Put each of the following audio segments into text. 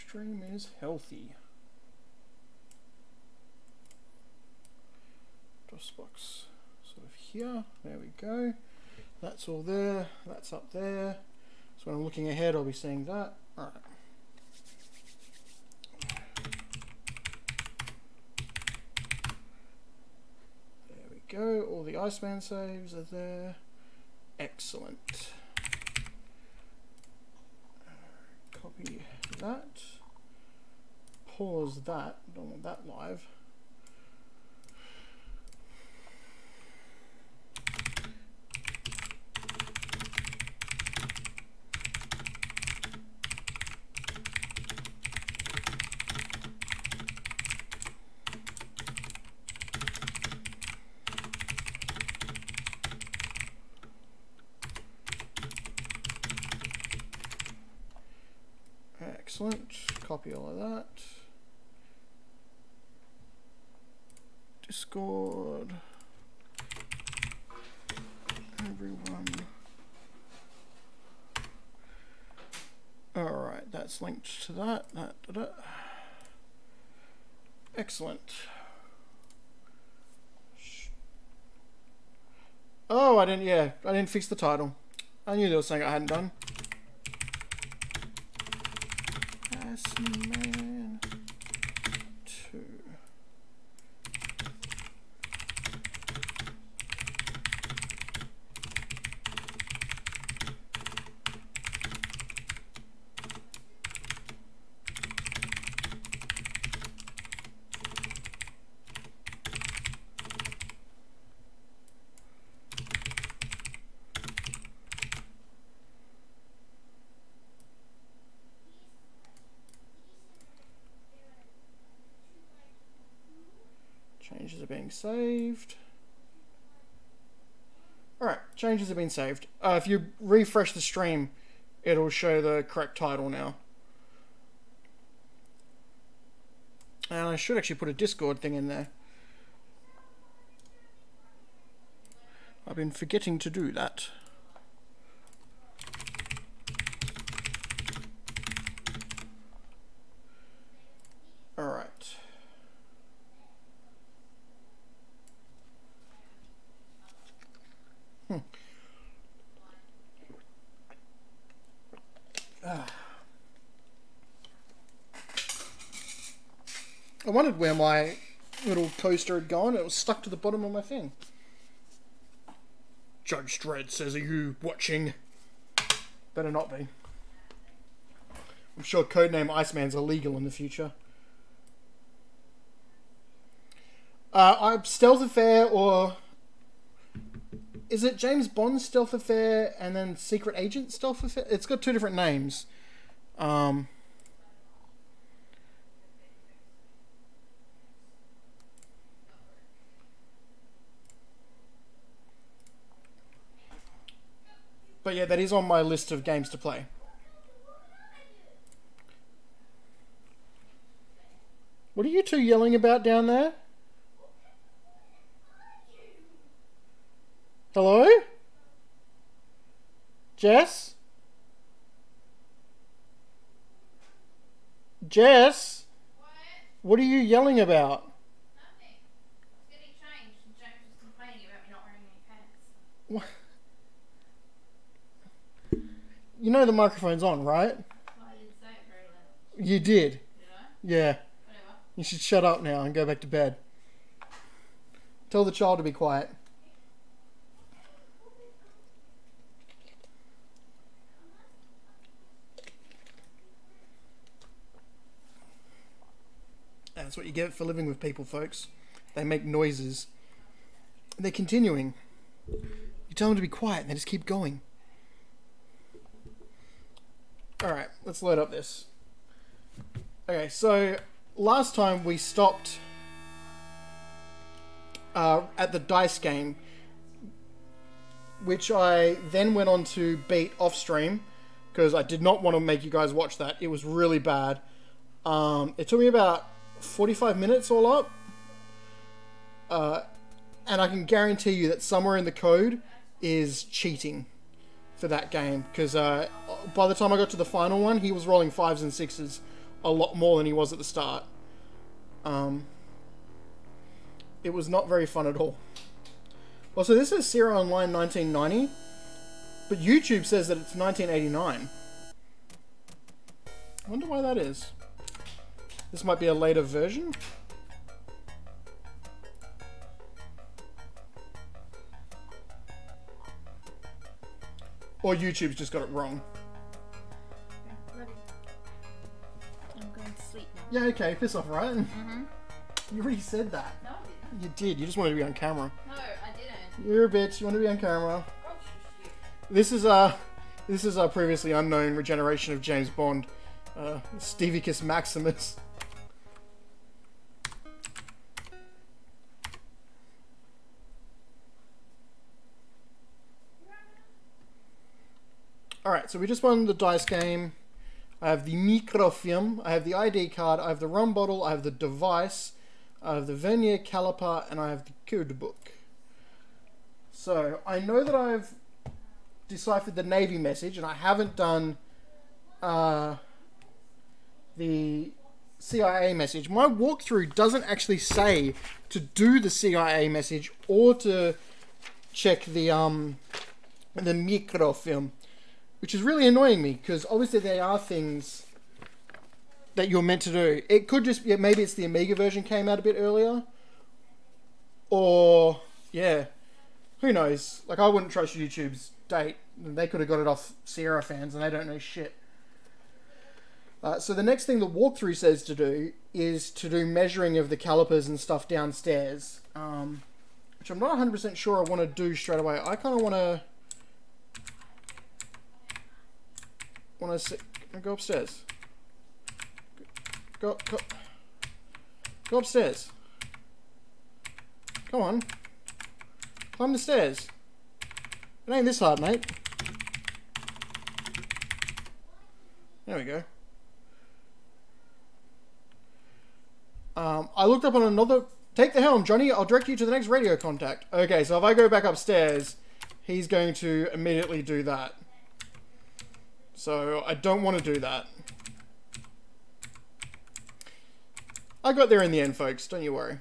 Stream is healthy. DOSBox sort of here. There we go. That's all there. That's up there. So when I'm looking ahead, I'll be seeing that. All right. There we go. All the Iceman saves are there. Excellent. Copy that. Pause that. Don't want that live. Excellent. Copy all of that. Discord. Everyone. Alright, that's linked to that. Excellent. Oh, I didn't fix the title. I knew there was something I hadn't done. ICEMAN 2. Changes are being saved. Alright, changes have been saved. If you refresh the stream, it'll show the correct title now. And I should actually put a Discord thing in there. I've been forgetting to do that. Alright. I wondered where my little coaster had gone. It was stuck to the bottom of my thing. Judge Dredd says, are you watching? Better not be. I'm sure Codename ICEMAN's illegal in the future. I'm Stealth Affair, or is it James Bond Stealth Affair and then Secret Agent Stealth Affair? It's got two different names. But yeah, that is on my list of games to play. What are you two yelling about down there? Hello? Jess? Jess? What are you yelling about? Nothing. It's getting changed and James was complaining about me not wearing any pants. What? You know the microphone's on, right? Well, I didn't say it very loud. You did. Did I? Yeah. Whatever. You should shut up now and go back to bed. Tell the child to be quiet. That's what you get for living with people, folks. They make noises. They're continuing. You tell them to be quiet and they just keep going. Alright, let's load up this. Okay, so last time we stopped at the dice game, which I then went on to beat off stream because I did not want to make you guys watch that. It was really bad. It took me about 45 minutes all up. And I can guarantee you that somewhere in the code is cheating for that game, because by the time I got to the final one, he was rolling 5s and 6s a lot more than he was at the start. It was not very fun at all. Well, so this is Sierra Online 1990, but YouTube says that it's 1989. I wonder why that is. This might be a later version. Or YouTube's just got it wrong. Love you. I'm going to sleep now. Yeah, okay, piss off, right? Mm-hmm. You already said that. No, I didn't. You did, you just wanted to be on camera. No, I didn't. You're a bitch, you want to be on camera. Oh, shit. This is our previously unknown regeneration of James Bond, Stevicus Maximus. Alright, so we just won the dice game. I have the microfilm, I have the ID card, I have the rum bottle, I have the device, I have the vernier caliper, and I have the code book. So, I know that I've deciphered the Navy message, and I haven't done the CIA message. My walkthrough doesn't actually say to do the CIA message or to check the microfilm, which is really annoying me, because obviously there are things that you're meant to do. It could just, yeah, maybe it's the Amiga version came out a bit earlier, or, yeah, who knows. Like, I wouldn't trust YouTube's date. They could have got it off Sierra fans, and they don't know shit. So the next thing the walkthrough says to do is to do measuring of the calipers and stuff downstairs, which I'm not 100% sure I want to do straight away. I kind of want to go upstairs. Go upstairs. Come on. Climb the stairs. It ain't this hard, mate. There we go. I looked up on another... Take the helm, Johnny. I'll direct you to the next radio contact. Okay, so if I go back upstairs, he's going to immediately do that. So, I don't want to do that. I got there in the end, folks. Don't you worry.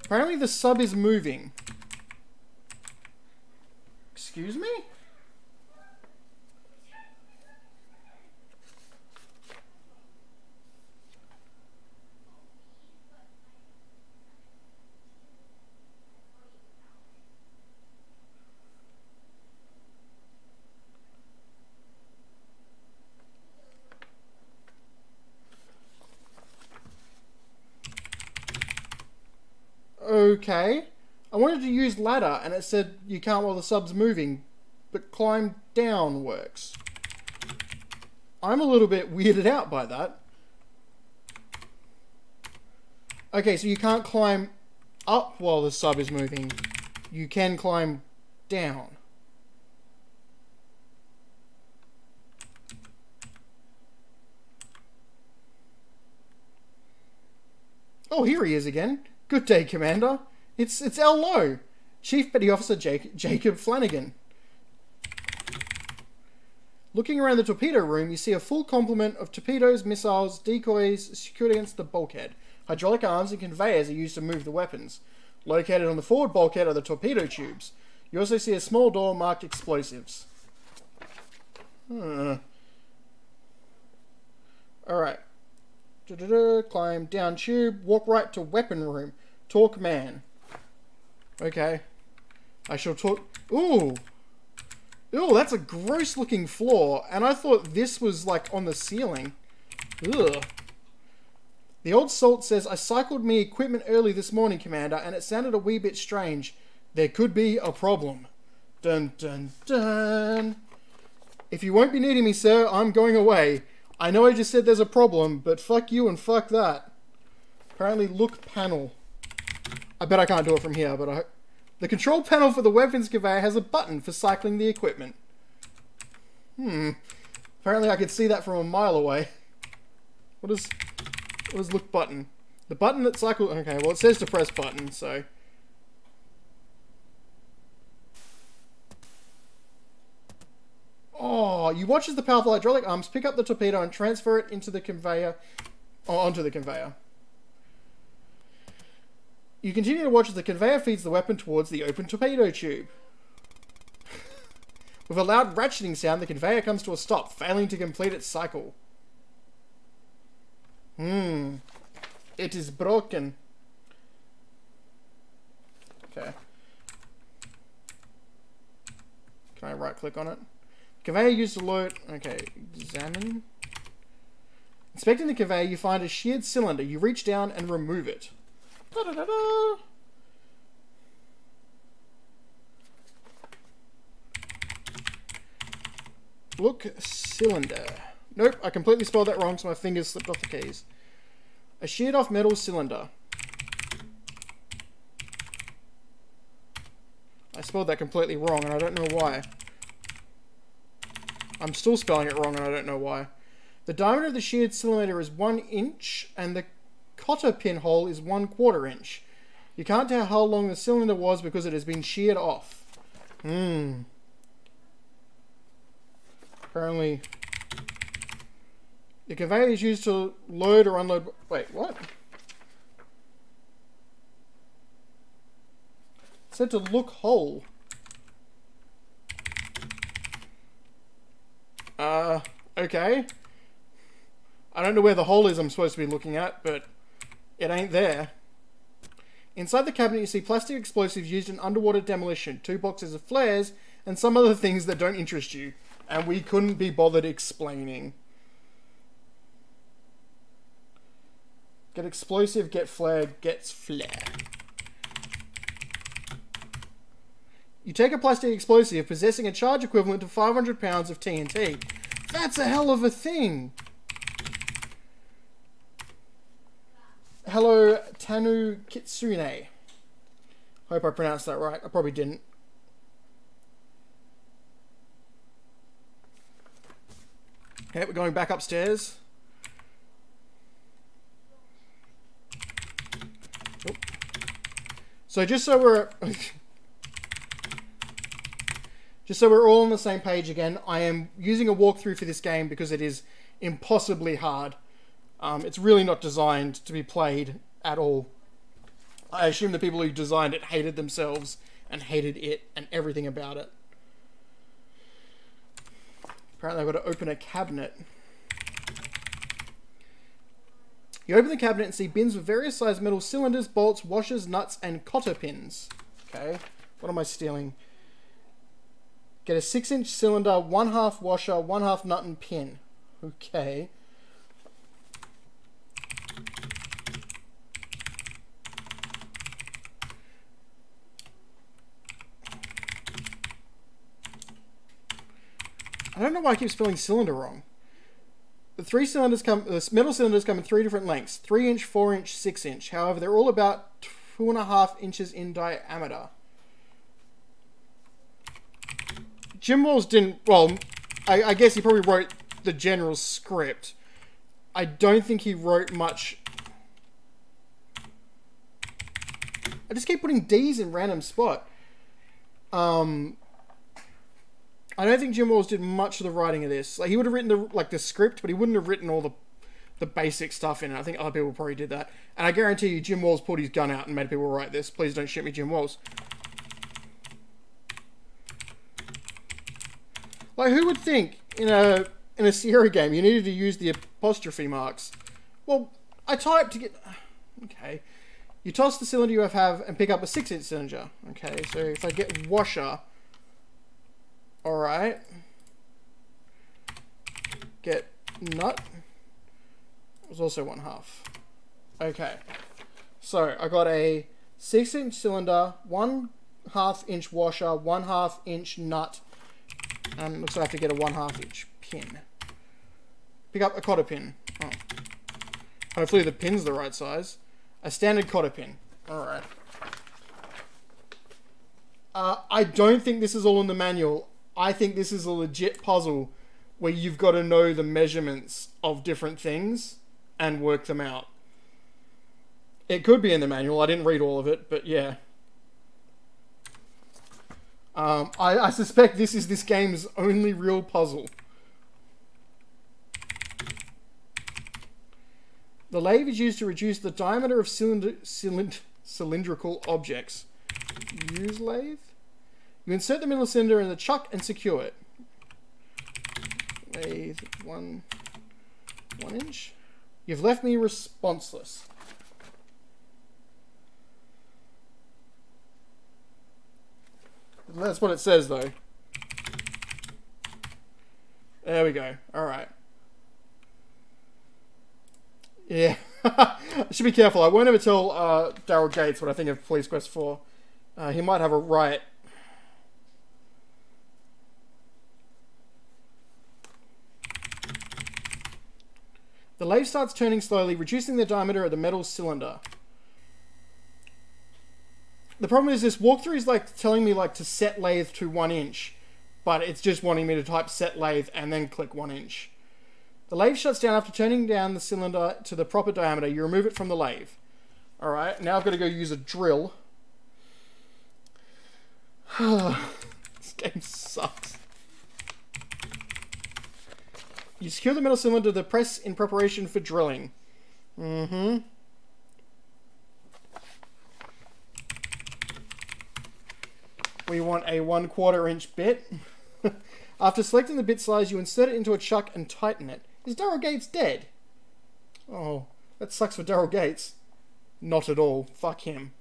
Apparently the sub is moving. Excuse me? Okay. I wanted to use ladder and it said you can't while the sub's moving, but climb down works. I'm a little bit weirded out by that. Okay, so you can't climb up while the sub is moving. You can climb down. Oh, here he is again. Good day, Commander. It's L. Lowe, Chief Petty Officer Jacob Flanagan. Looking around the torpedo room, you see a full complement of torpedoes, missiles, decoys secured against the bulkhead. Hydraulic arms and conveyors are used to move the weapons. Located on the forward bulkhead are the torpedo tubes. You also see a small door marked explosives. Alright. Climb down tube, walk right to weapon room. Talk man. Okay. I shall talk... Ooh! Ooh, that's a gross looking floor, and I thought this was like on the ceiling. Ugh. The old salt says, I cycled me equipment early this morning, Commander, and it sounded a wee bit strange. There could be a problem. Dun dun dun. If you won't be needing me, sir, I'm going away. I know I just said there's a problem, but fuck you and fuck that. Apparently, look panel. I bet I can't do it from here, but the control panel for the weapons conveyor has a button for cycling the equipment. Apparently I could see that from a mile away. What is look button? The button that cycles... Okay, well it says to press button, so... Oh, you watch as the powerful hydraulic arms pick up the torpedo and transfer it into the conveyor, or onto the conveyor. You continue to watch as the conveyor feeds the weapon towards the open torpedo tube. With a loud ratcheting sound, the conveyor comes to a stop, failing to complete its cycle. It is broken. Okay. Can I right click on it? Conveyor used to load... Okay, examine. Inspecting the conveyor, you find a sheared cylinder. You reach down and remove it. Da-da-da-da. Look, cylinder. Nope, I completely spelled that wrong, so my fingers slipped off the keys. A sheared off metal cylinder. I spelled that completely wrong, and I don't know why. I'm still spelling it wrong, and I don't know why. The diameter of the sheared cylinder is 1 inch, and the cotter pin hole is 1/4 inch. You can't tell how long the cylinder was because it has been sheared off. Apparently, the conveyor is used to load or unload... Wait, what? It said to look whole. Okay. I don't know where the hole is I'm supposed to be looking at, but it ain't there. Inside the cabinet, you see plastic explosives used in underwater demolition, 2 boxes of flares, and some other things that don't interest you. And we couldn't be bothered explaining. Get explosive, get flare, gets flare. You take a plastic explosive possessing a charge equivalent to 500 pounds of TNT. That's a hell of a thing! Hello, Tanu Kitsune. Hope I pronounced that right. I probably didn't. Okay, we're going back upstairs. Oh. So just so we're... just so we're all on the same page again, I am using a walkthrough for this game because it is impossibly hard. It's really not designed to be played at all. I assume the people who designed it hated themselves and hated it and everything about it. Apparently I've got to open a cabinet. You open the cabinet and see bins with various sized metal cylinders, bolts, washers, nuts, and cotter pins. Okay, what am I stealing? Get a 6-inch cylinder, 1/2 washer, 1/2 nut and pin. Okay. I don't know why I keep spelling cylinder wrong. The metal cylinders come in 3 different lengths: 3-inch, 4-inch, 6-inch. However, they're all about 2.5 inches in diameter. Jim Walls didn't... Well, I guess he probably wrote the general script. I don't think he wrote much... I just keep putting D's in random spot. I don't think Jim Walls did much of the writing of this. Like, he would have written the script, but he wouldn't have written all the basic stuff in it. I think other people probably did that. And I guarantee you, Jim Walls pulled his gun out and made people write this. Please don't shoot me, Jim Walls. Like, who would think in a Sierra game you needed to use the apostrophe marks? Well, I typed to get... Okay. You toss the cylinder you have and pick up a 6-inch cylinder. Okay, so if I get washer... Alright. Get nut. It was also 1/2. Okay. So, I got a 6-inch cylinder, 1/2 inch washer, 1/2 inch nut, and it looks like I have to get a 1/2 inch pin. Pick up a cotter pin. Oh. Hopefully the pin's the right size. A standard cotter pin. Alright. I don't think this is all in the manual. I think this is a legit puzzle where you've got to know the measurements of different things and work them out. It could be in the manual. I didn't read all of it, but yeah. I suspect this is this game's only real puzzle. The lathe is used to reduce the diameter of cylindrical objects. Use lathe. You insert the middle cylinder in the chuck and secure it. Lathe 1 inch. You've left me responseless. That's what it says, though. There we go. Alright. Yeah. I should be careful. I won't ever tell Daryl Gates what I think of Police Quest 4. He might have a right. The lathe starts turning slowly, reducing the diameter of the metal cylinder. The problem is this walkthrough is like telling me like to set lathe to 1 inch, but it's just wanting me to type set lathe and then click 1 inch. The lathe shuts down after turning down the cylinder to the proper diameter. You remove it from the lathe. Alright, now I've got to go use a drill. This game sucks. You secure the metal cylinder to the press in preparation for drilling. Mm-hmm. We want a 1/4 inch bit. After selecting the bit size, you insert it into a chuck and tighten it. Is Daryl Gates dead? Oh, that sucks for Daryl Gates. Not at all. Fuck him.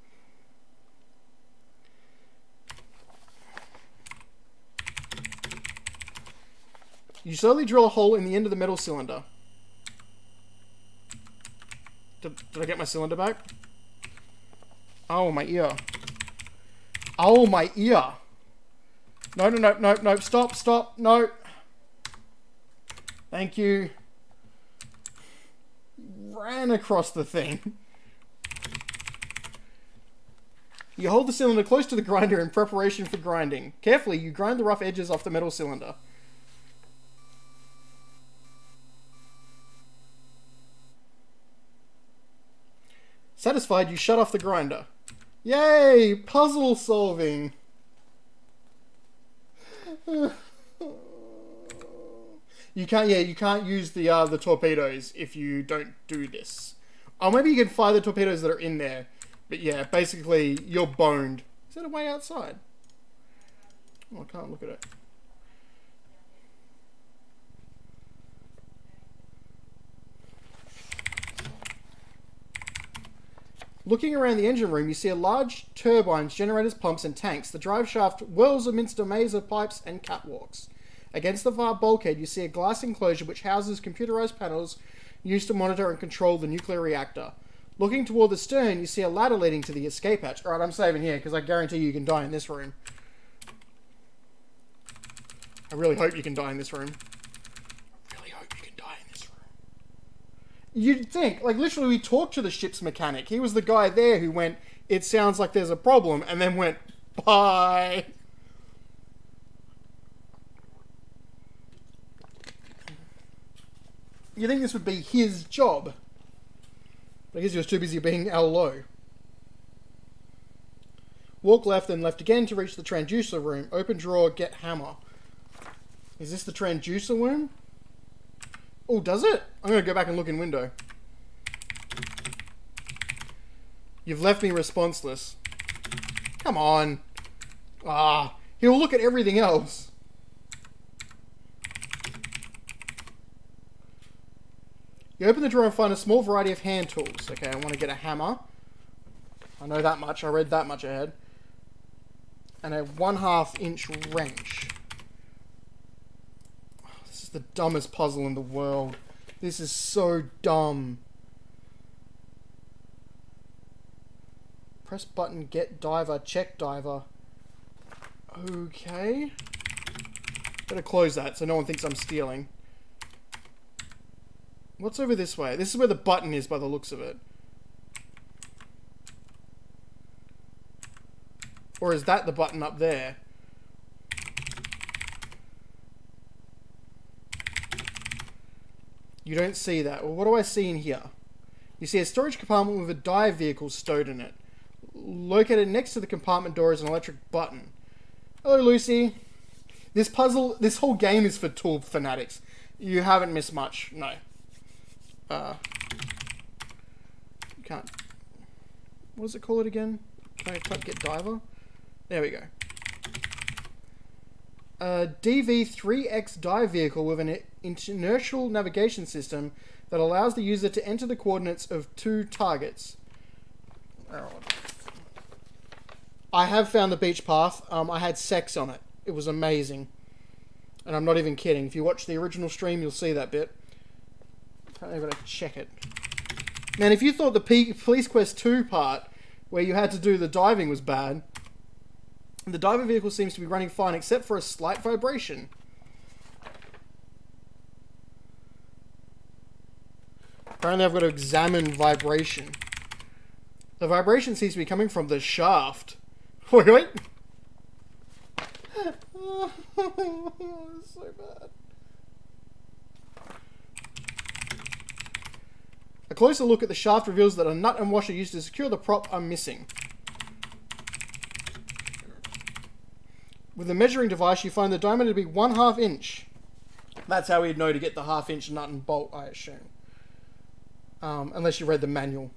You slowly drill a hole in the end of the metal cylinder. Did I get my cylinder back? Oh, my ear. Oh, my ear. No, no, no, no, no. Stop, stop. No. Thank you. Ran across the thing. You hold the cylinder close to the grinder in preparation for grinding. Carefully, you grind the rough edges off the metal cylinder. Satisfied, you shut off the grinder. Yay! Puzzle solving! You can't use the torpedoes if you don't do this. Oh, maybe you can fire the torpedoes that are in there. But yeah, basically, you're boned. Is that a way outside? Oh, I can't look at it. Looking around the engine room, you see a large turbines, generators, pumps, and tanks. The drive shaft whirls amidst a maze of pipes and catwalks. Against the far bulkhead, you see a glass enclosure which houses computerized panels used to monitor and control the nuclear reactor. Looking toward the stern, you see a ladder leading to the escape hatch. Alright, I'm saving here, because I guarantee you can die in this room. I really hope you can die in this room. I really hope you can die in this room. You'd think, like, literally we talked to the ship's mechanic. He was the guy there who went, "It sounds like there's a problem," and then went, "Bye." You think this would be his job? I guess he was too busy being L-Low. Walk left and left again to reach the transducer room. Open drawer, get hammer. Is this the transducer room? Oh, does it? I'm going to go back and look in window. You've left me responseless. Come on. Ah, he'll look at everything else. You open the drawer and find a small variety of hand tools. Okay, I want to get a hammer. I know that much. I read that much ahead. And a 1/2 inch wrench. Oh, this is the dumbest puzzle in the world. This is so dumb. Press button, get diver, check diver. Okay. Better close that so no one thinks I'm stealing. What's over this way? This is where the button is by the looks of it. Or is that the button up there? You don't see that. Well, what do I see in here? You see a storage compartment with a dive vehicle stowed in it. Located next to the compartment door is an electric button. Hello, Lucy. This puzzle, this whole game is for tool fanatics. You haven't missed much. No. You can't. What does it call it again? Can I type get diver? There we go. A DV3X dive vehicle with an inertial navigation system that allows the user to enter the coordinates of 2 targets. I have found the beach path. I had sex on it. It was amazing. And I'm not even kidding. If you watch the original stream, you'll see that bit. Apparently I've got to check it. Man, if you thought the Police Quest 2 part, where you had to do the diving, was bad, the diver vehicle seems to be running fine, except for a slight vibration. Apparently I've got to examine vibration. The vibration seems to be coming from the shaft. Wait, wait. Oh, it's so bad. A closer look at the shaft reveals that a nut and washer used to secure the prop are missing. With a measuring device, you find the diameter to be 1/2 inch. That's how we'd know to get the 1/2 inch nut and bolt, I assume. Unless you read the manual.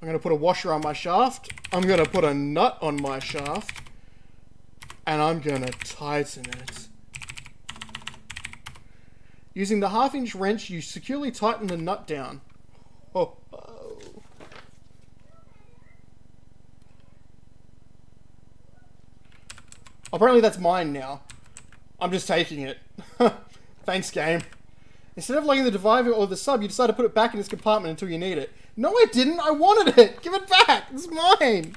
I'm going to put a washer on my shaft. I'm going to put a nut on my shaft. And I'm going to tighten it. Using the 1/2 inch wrench, you securely tighten the nut down. Oh. Apparently that's mine now. I'm just taking it. Thanks, game. Instead of lugging the diver or the sub, you decide to put it back in its compartment until you need it. No, I didn't. I wanted it. Give it back. It's mine.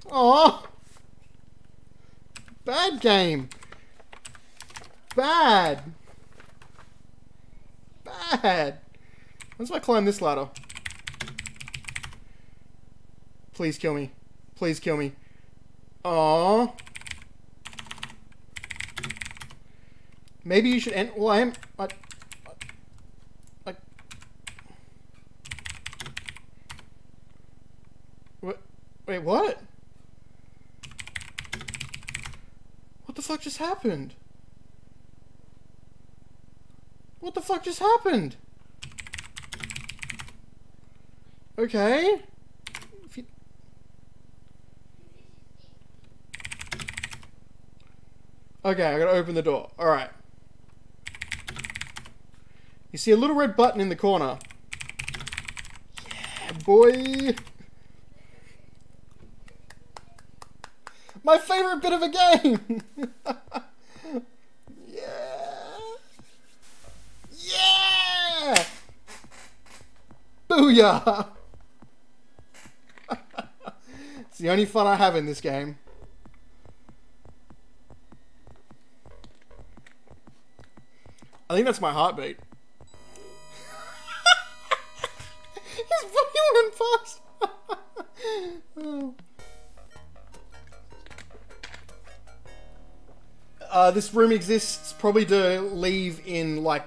Aww. Bad game. Bad. Bad. Once I climb this ladder. Please kill me. Please kill me. Aww. Maybe you should end. Well, I am. Wait, what? What the fuck just happened? What the fuck just happened? Okay. Okay, I gotta open the door. Alright. You see a little red button in the corner. Yeah, boy. My favorite bit of a game. Yeah. Yeah. Booyah. It's the only fun I have in this game. I think that's my heartbeat. His body went past. Oh. This room exists probably to leave in, like,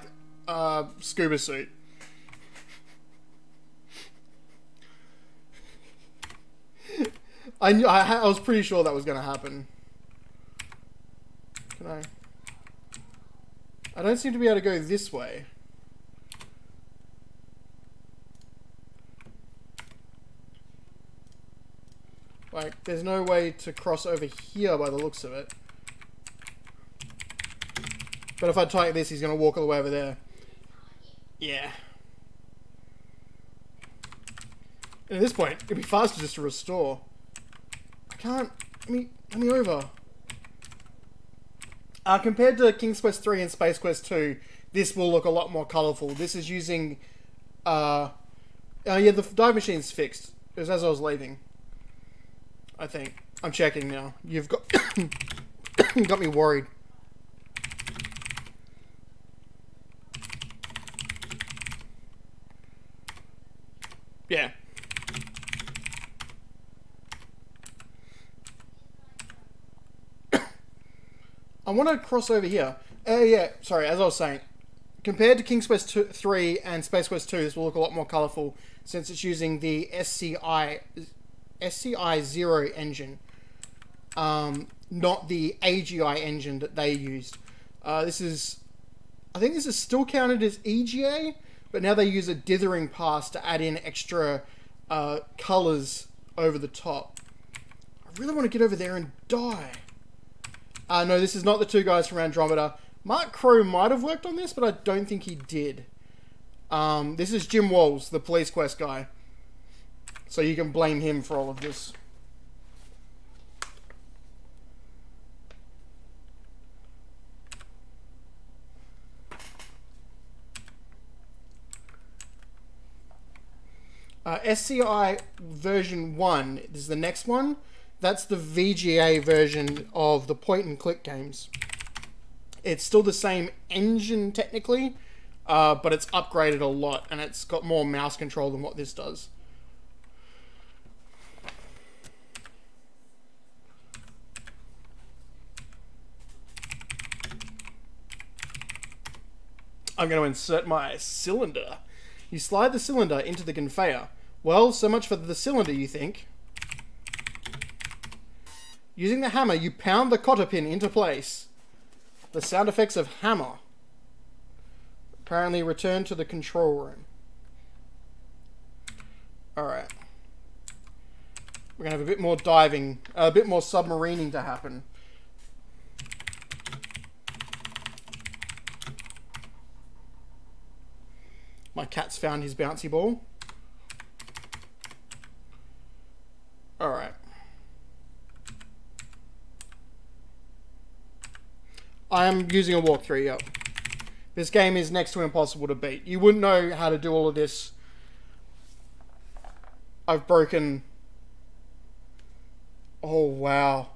scuba suit. I was pretty sure that was going to happen. Can I? I don't seem to be able to go this way. Like, there's no way to cross over here by the looks of it. But if I tighten this, he's going to walk all the way over there. Yeah. And at this point, it'd be faster just to restore. I can't... Let me over. Compared to King's Quest 3 and Space Quest 2, this will look a lot more colourful. This is using... yeah, the dive machine's fixed. It was as I was leaving. I think. I'm checking now. You've got... got me worried. Yeah. I want to cross over here. Yeah, sorry, as I was saying, compared to King's Quest 3 and Space Quest 2, this will look a lot more colourful since it's using the SCI0 engine, not the AGI engine that they used. I think this is still counted as EGA, but now they use a dithering pass to add in extra colours over the top. I really want to get over there and die. No, this is not the two guys from Andromeda. Mark Crow might have worked on this, but I don't think he did. This is Jim Walls, the Police Quest guy. So you can blame him for all of this. SCI version 1 is the next one. That's the VGA version of the point-and-click games. It's still the same engine technically, but it's upgraded a lot, and it's got more mouse control than what this does. I'm going to insert my cylinder. You slide the cylinder into the conveyor. Well, so much for the cylinder, you think. Using the hammer, you pound the cotter pin into place. The sound effects of hammer. Apparently return to the control room. Alright. We're going to have a bit more diving, a bit more submarining to happen. My cat's found his bouncy ball. Alright. I am using a walkthrough, yep. This game is next to impossible to beat. You wouldn't know how to do all of this. I've broken... Oh, wow.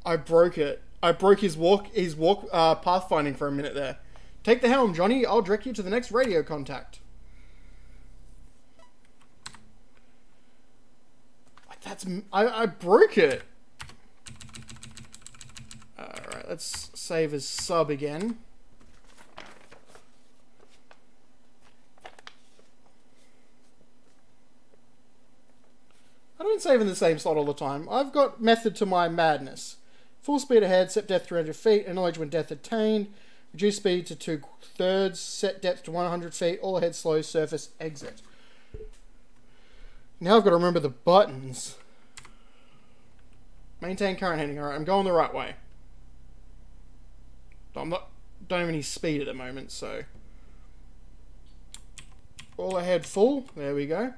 I broke it. I broke his pathfinding for a minute there. Take the helm, Johnny. I'll direct you to the next radio contact. I broke it. Alright, let's save as sub again. I don't save in the same slot all the time. I've got method to my madness. Full speed ahead, set depth 300 feet, acknowledge when depth attained, reduce speed to 2/3, set depth to 100 feet, all ahead slow, surface, exit. Now I've got to remember the buttons. Maintain current heading. Alright, I'm going the right way. Don't have any speed at the moment, so... All ahead full. There we go.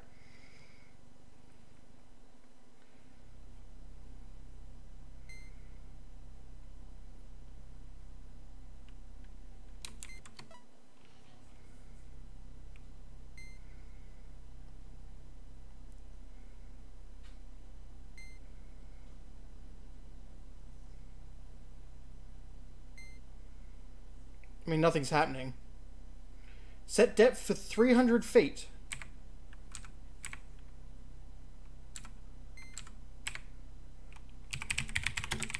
I mean, nothing's happening. Set depth for 300 feet.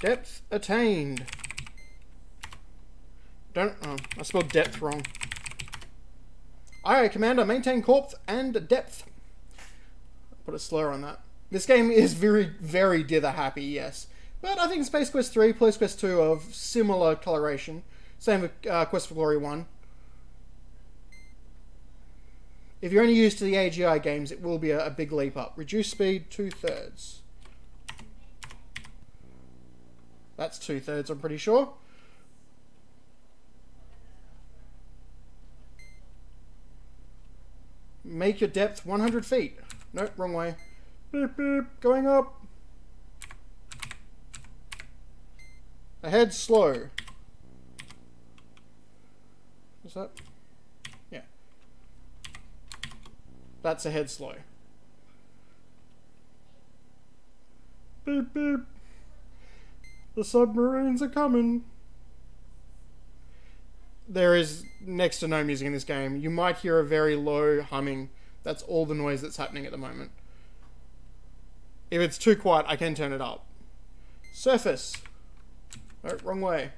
Depth attained. Oh, I spelled depth wrong. Alright, Commander, maintain corpse and depth. Put a slur on that. This game is very, very dither happy, yes. But I think Space Quest 3, Police Quest 2 are of similar coloration. Same with Quest for Glory 1. If you're only used to the AGI games, it will be a big leap up. Reduce speed 2/3. That's 2/3, I'm pretty sure. Make your depth 100 feet. Nope, wrong way. Beep, beep, going up. Ahead slow. What's that? Yeah. That's ahead slow. Beep, beep. The submarines are coming. There is next to no music in this game. You might hear a very low humming. That's all the noise that's happening at the moment. If it's too quiet, I can turn it up. Surface. No, wrong way.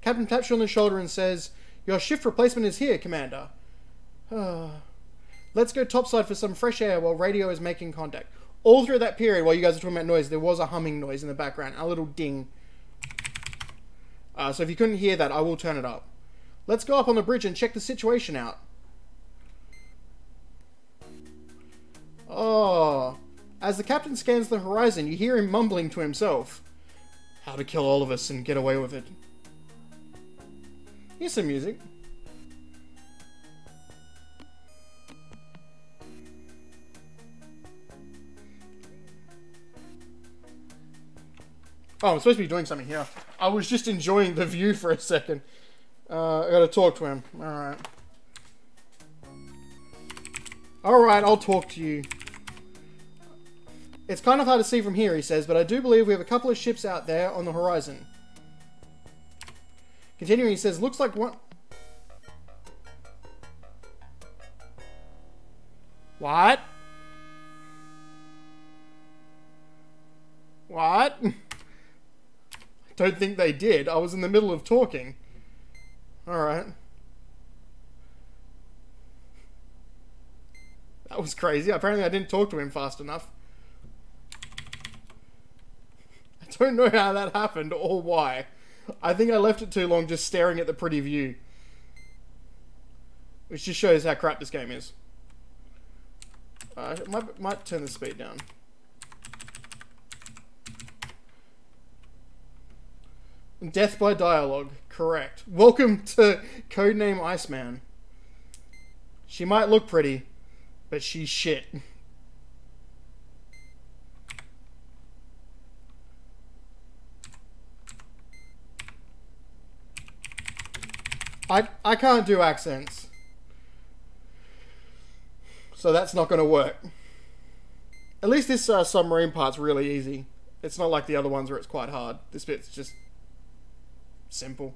Captain taps you on the shoulder and says, "Your shift replacement is here, Commander. Let's go topside for some fresh air while radio is making contact." All through that period, while you guys are talking about noise, there was a humming noise in the background, a little ding. So if you couldn't hear that, I will turn it up. Let's go up on the bridge and check the situation out. Oh. As the captain scans the horizon, you hear him mumbling to himself. How to kill all of us and get away with it. Here's some music. Oh, I'm supposed to be doing something here. I was just enjoying the view for a second. I gotta talk to him. Alright. Alright, I'll talk to you. It's kind of hard to see from here, he says, but I do believe we have a couple of ships out there on the horizon. Continuing, he says, looks like one... What? What? I don't think they did. I was in the middle of talking. Alright. That was crazy. Apparently I didn't talk to him fast enough. I don't know how that happened or why. I think I left it too long just staring at the pretty view. Which just shows how crap this game is. I might turn the speed down. Death by dialogue. Correct. Welcome to Codename ICEMAN. She might look pretty, but she's shit. I can't do accents. So that's not going to work. At least this submarine part's really easy. It's not like the other ones where it's quite hard. This bit's just simple.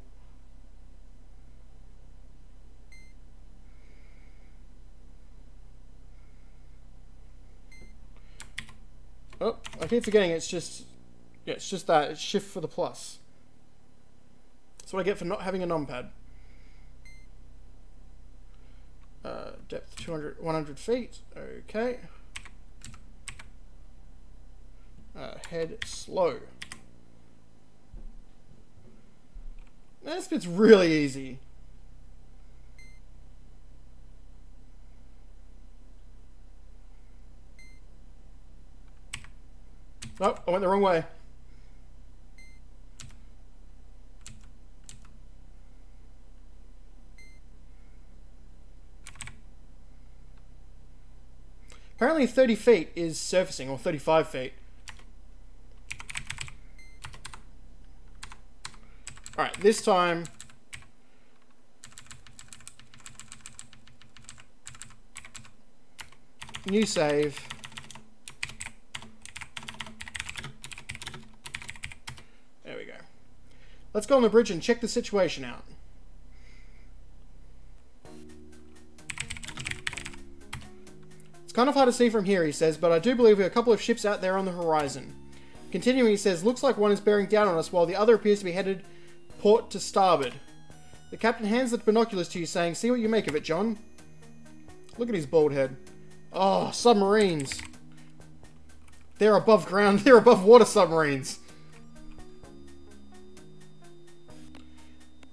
Oh, I keep forgetting it's just... Yeah, it's just that. It's shift for the plus. That's what I get for not having a numpad. Depth 100 feet. Okay. Head slow. This bit's really easy. Oh, I went the wrong way. Apparently 30 feet is surfacing, or 35 feet. Alright, this time... New save. There we go. Let's go on the bridge and check the situation out. It's kind of hard to see from here, he says, but I do believe we have a couple of ships out there on the horizon. Continuing, he says, looks like one is bearing down on us while the other appears to be headed port to starboard. The captain hands the binoculars to you, saying, see what you make of it, John. Look at his bald head. Oh, submarines. They're above ground. They're above water submarines.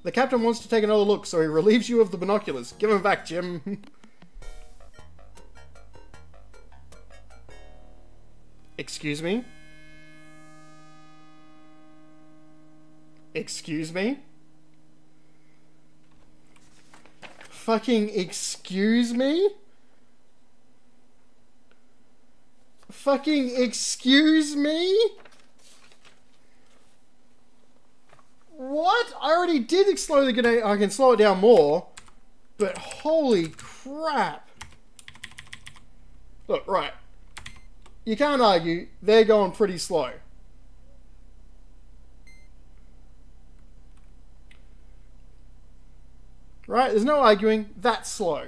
The captain wants to take another look, so he relieves you of the binoculars. Give them back, Jim. Excuse me? Excuse me? Fucking excuse me? Fucking excuse me? What? I already did slow the grenade. I can slow it down more. But holy crap. Look, right. You can't argue. They're going pretty slow. Right? There's no arguing. That's slow.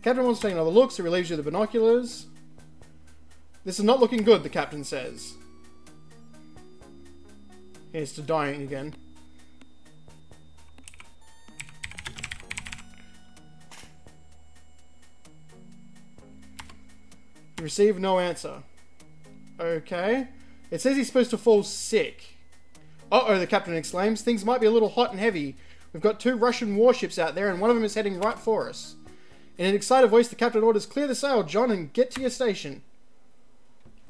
Captain wants to take another look, so he relieves you of the binoculars. This is not looking good, the captain says. Here's to dying again. You receive no answer. Okay. It says he's supposed to fall sick. Uh-oh, the captain exclaims. Things might be a little hot and heavy. We've got 2 Russian warships out there, and one of them is heading right for us. In an excited voice, the captain orders, clear the sail, John, and get to your station.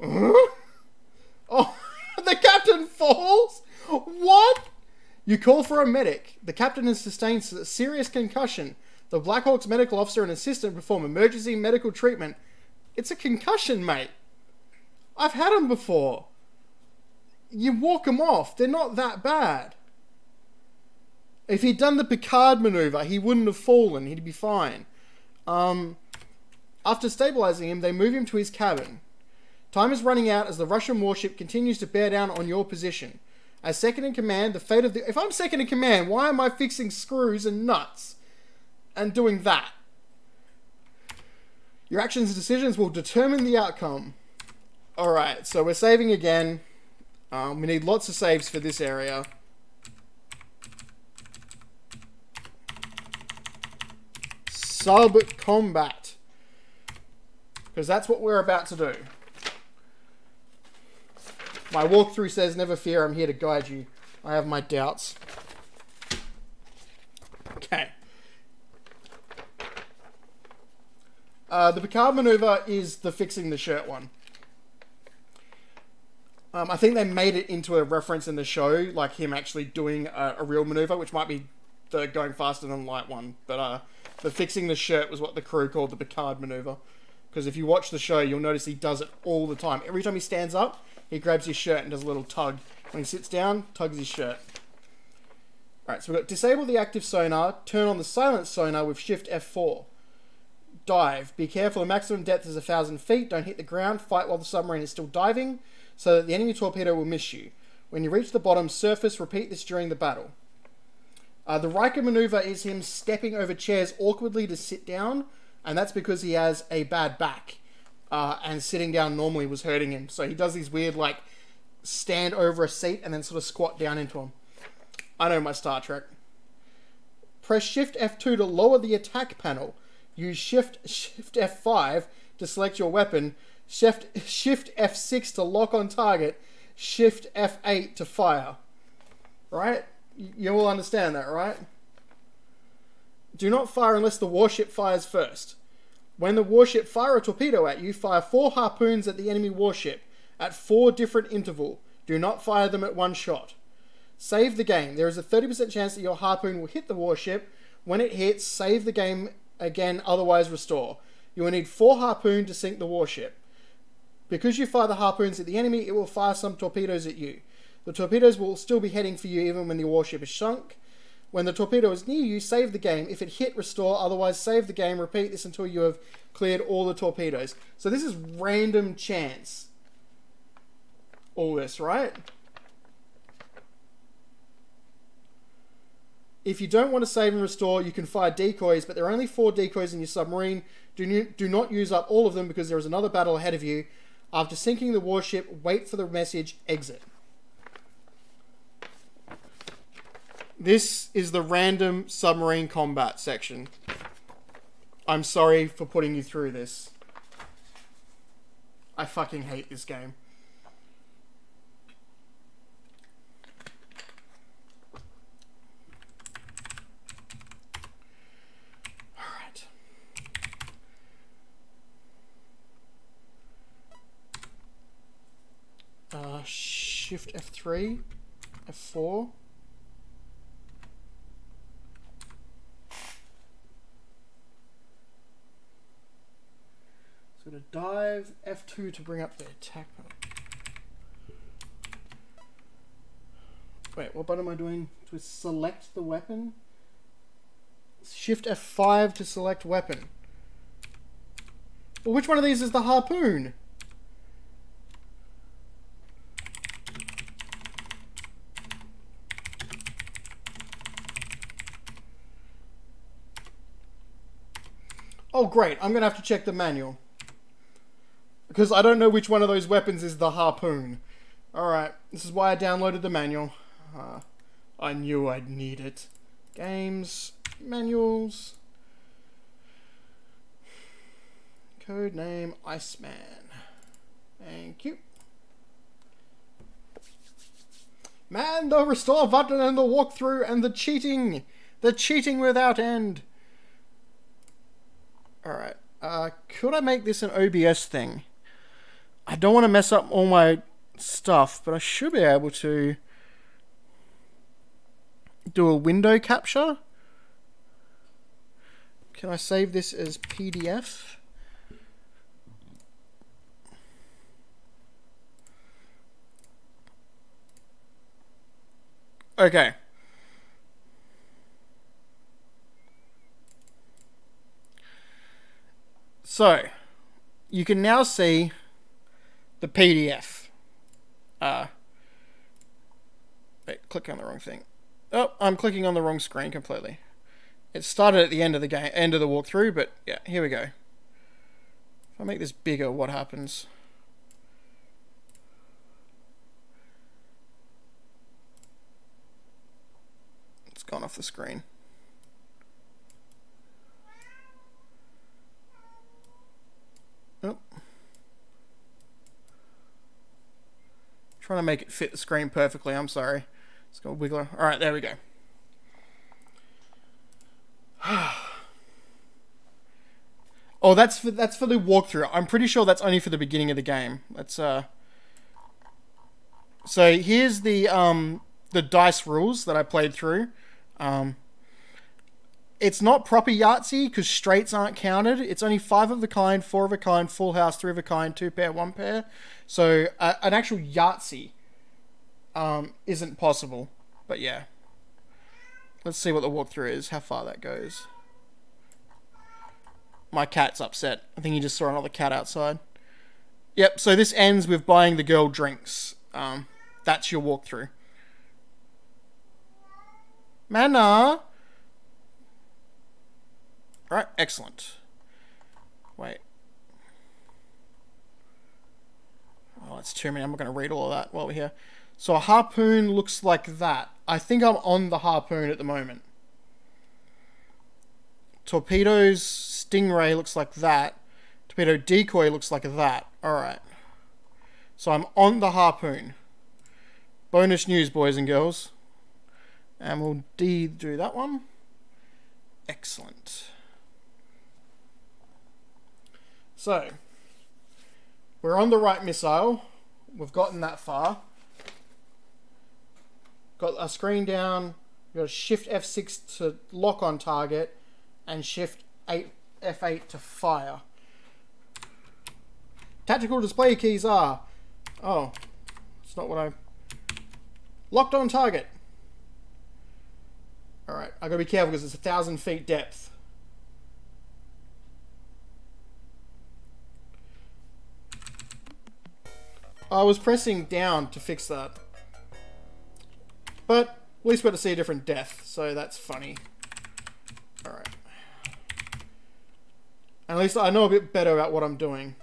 Oh, the captain falls? What? You call for a medic. The captain has sustained a serious concussion. The Black Hawk's medical officer and assistant perform emergency medical treatment. It's a concussion, mate. I've had them before. You walk them off. They're not that bad. If he'd done the Picard maneuver, he wouldn't have fallen. He'd be fine. After stabilizing him, they move him to his cabin. Time is running out as the Russian warship continues to bear down on your position. As second in command, the fate of the... If I'm second in command, why am I fixing screws and nuts and doing that? Your actions and decisions will determine the outcome. Alright, so we're saving again. We need lots of saves for this area. Sub-combat. Because that's what we're about to do. My walkthrough says, never fear, I'm here to guide you. I have my doubts. Okay. The Picard maneuver is the fixing the shirt one. I think they made it into a reference in the show, like him actually doing a real maneuver, which might be the going faster than light one. But the fixing the shirt was what the crew called the Picard maneuver. Because if you watch the show, you'll notice he does it all the time. Every time he stands up, he grabs his shirt and does a little tug. When he sits down, tugs his shirt. Alright, so we've got disable the active sonar, turn on the silent sonar with Shift F4. Dive. Be careful, the maximum depth is 1,000 feet. Don't hit the ground. Fight while the submarine is still diving, so that the enemy torpedo will miss you. When you reach the bottom surface, repeat this during the battle. The Riker maneuver is him stepping over chairs awkwardly to sit down, and that's because he has a bad back. And sitting down normally was hurting him. So he does these weird, like, stand over a seat and then sort of squat down into him. I know my Star Trek. Press Shift F2 to lower the attack panel. Use Shift F5 to select your weapon. Shift F6 to lock on target. Shift F8 to fire. Right? You all understand that, right? Do not fire unless the warship fires first. When the warship fire a torpedo at you, fire 4 harpoons at the enemy warship at 4 different intervals. Do not fire them at one shot. Save the game. There is a 30% chance that your harpoon will hit the warship. When it hits, save the game again, otherwise restore. You will need 4 harpoons to sink the warship. Because you fire the harpoons at the enemy, it will fire some torpedoes at you. The torpedoes will still be heading for you even when the warship is sunk. When the torpedo is near you, save the game. If it hit, restore. Otherwise, save the game. Repeat this until you have cleared all the torpedoes. So this is random chance. All this, right? If you don't want to save and restore, you can fire decoys, but there are only 4 decoys in your submarine. Do not use up all of them because there is another battle ahead of you. After sinking the warship, wait for the message, exit. This is the random submarine combat section. I'm sorry for putting you through this. I fucking hate this game. Alright. Shift F3, F4. So to dive, F2 to bring up the attack panel. Wait, what button am I doing to select the weapon? Shift F5 to select weapon. Well, which one of these is the harpoon? Oh, great. I'm going to have to check the manual. Because I don't know which one of those weapons is the harpoon. Alright, this is why I downloaded the manual. I knew I'd need it. Games, manuals. Codename ICEMAN. Thank you. Man, the restore button and the walkthrough and the cheating. The cheating without end. Alright. Could I make this an OBS thing? I don't want to mess up all my stuff, but I should be able to do a window capture. Can I save this as PDF? Okay. So, you can now see the PDF. Wait, click on the wrong thing. Oh, I'm clicking on the wrong screen completely. It started at the end of the game, end of the walkthrough, but yeah, here we go. If I make this bigger, what happens? It's gone off the screen. Oh. Trying to make it fit the screen perfectly, I'm sorry. It's got a wiggler. Alright, there we go. Oh, that's for the walkthrough. I'm pretty sure that's only for the beginning of the game. Let's So here's the dice rules that I played through. It's not proper Yahtzee because straights aren't counted. It's only 5 of a kind, 4 of a kind, full house, 3 of a kind, 2 pair, 1 pair. So an actual Yahtzee isn't possible. But yeah. Let's see what the walkthrough is, how far that goes. My cat's upset. I think he just saw another cat outside. Yep, so this ends with buying the girl drinks. That's your walkthrough. Manna! Alright, excellent. Wait. Oh, that's too many. I'm not going to read all of that while we're here. So a harpoon looks like that. I think I'm on the harpoon at the moment. Torpedoes, stingray looks like that. Torpedo decoy looks like that. Alright. So I'm on the harpoon. Bonus news, boys and girls. And we'll do that one. Excellent. So, we're on the right missile. We've gotten that far. Got our screen down. We've got to shift F6 to lock on target and shift F8 to fire. Tactical display keys are... Oh, it's not what I... Locked on target. Alright, I gotta be careful because it's 1,000 feet depth. I was pressing down to fix that. But at least we got to see a different depth, so that's funny. Alright. At least I know a bit better about what I'm doing.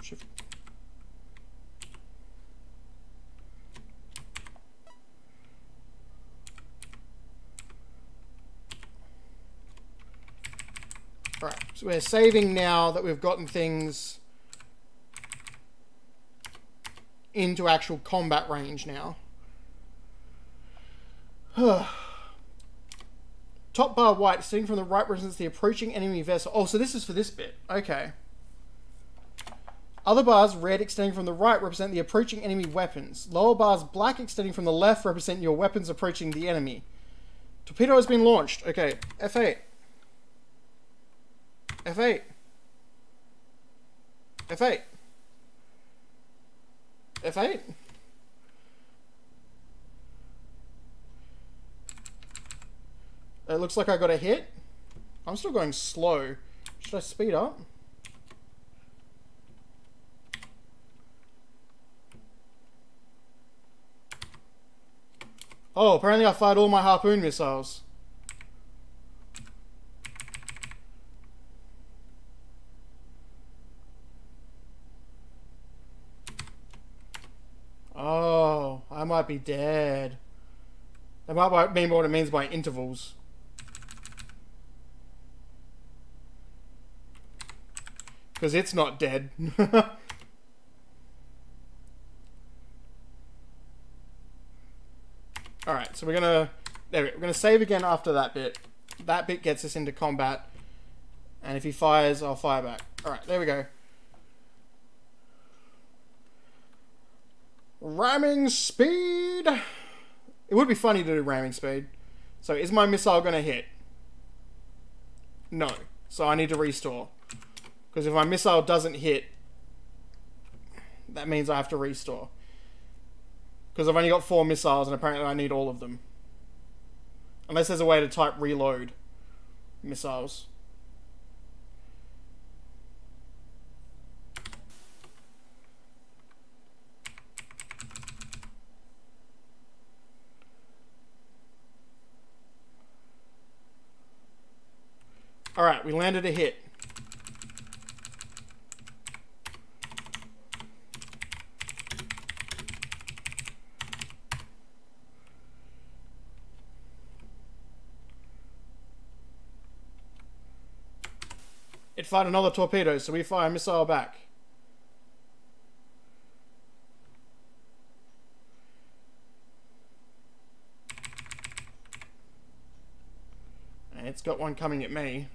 Shift. Alright, so we're saving now that we've gotten things into actual combat range now. Top bar white, seen from the right represents the approaching enemy vessel. Oh, so this is for this bit. Okay. Other bars, red, extending from the right, represent the approaching enemy weapons. Lower bars, black, extending from the left, represent your weapons approaching the enemy. Torpedo has been launched. Okay, F8. F8. F8. F8. It looks like I got a hit. I'm still going slow. Should I speed up? Oh, apparently I fired all my harpoon missiles. Oh, I might be dead. That might mean what it means by intervals. Because it's not dead. Alright, so we're gonna save again after that bit. That bit gets us into combat. And if he fires, I'll fire back. Alright, there we go. Ramming speed! It would be funny to do ramming speed. So is my missile gonna hit? No. So I need to restore. Because if my missile doesn't hit, that means I have to restore. Because I've only got 4 missiles and apparently I need all of them. Unless there's a way to type reload missiles. Alright, we landed a hit. It fired another torpedo, so we fire a missile back. And it's got one coming at me.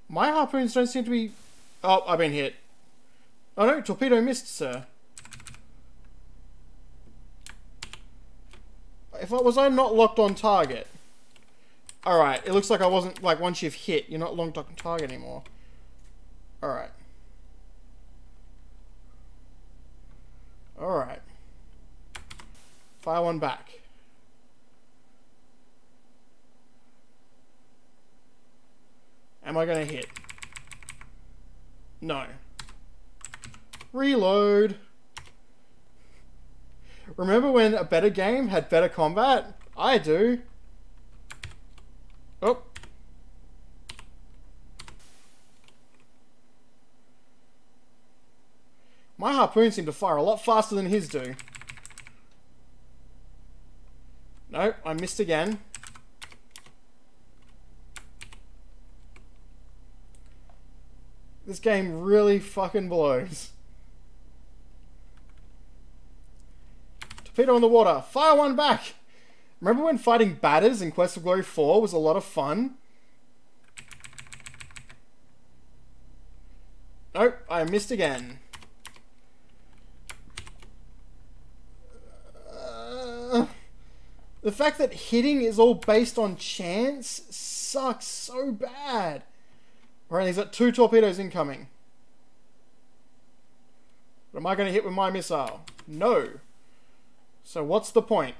My harpoons don't seem to be... Oh, I've been hit. Oh no, torpedo missed, sir. Was I not locked on target? Alright, it looks like I wasn't, like, once you've hit, you're not locked on target anymore. Alright. Alright. Fire one back. Am I gonna hit? No. Reload. Remember when a better game had better combat? I do. Oh. My harpoons seem to fire a lot faster than his do. Nope, I missed again. This game really fucking blows. Torpedo in the water. Fire one back! Remember when fighting batters in Quest of Glory 4 was a lot of fun? Nope, I missed again. The fact that hitting is all based on chance sucks so bad. Alright, he's got 2 torpedoes incoming. But am I going to hit with my missile? No. So what's the point?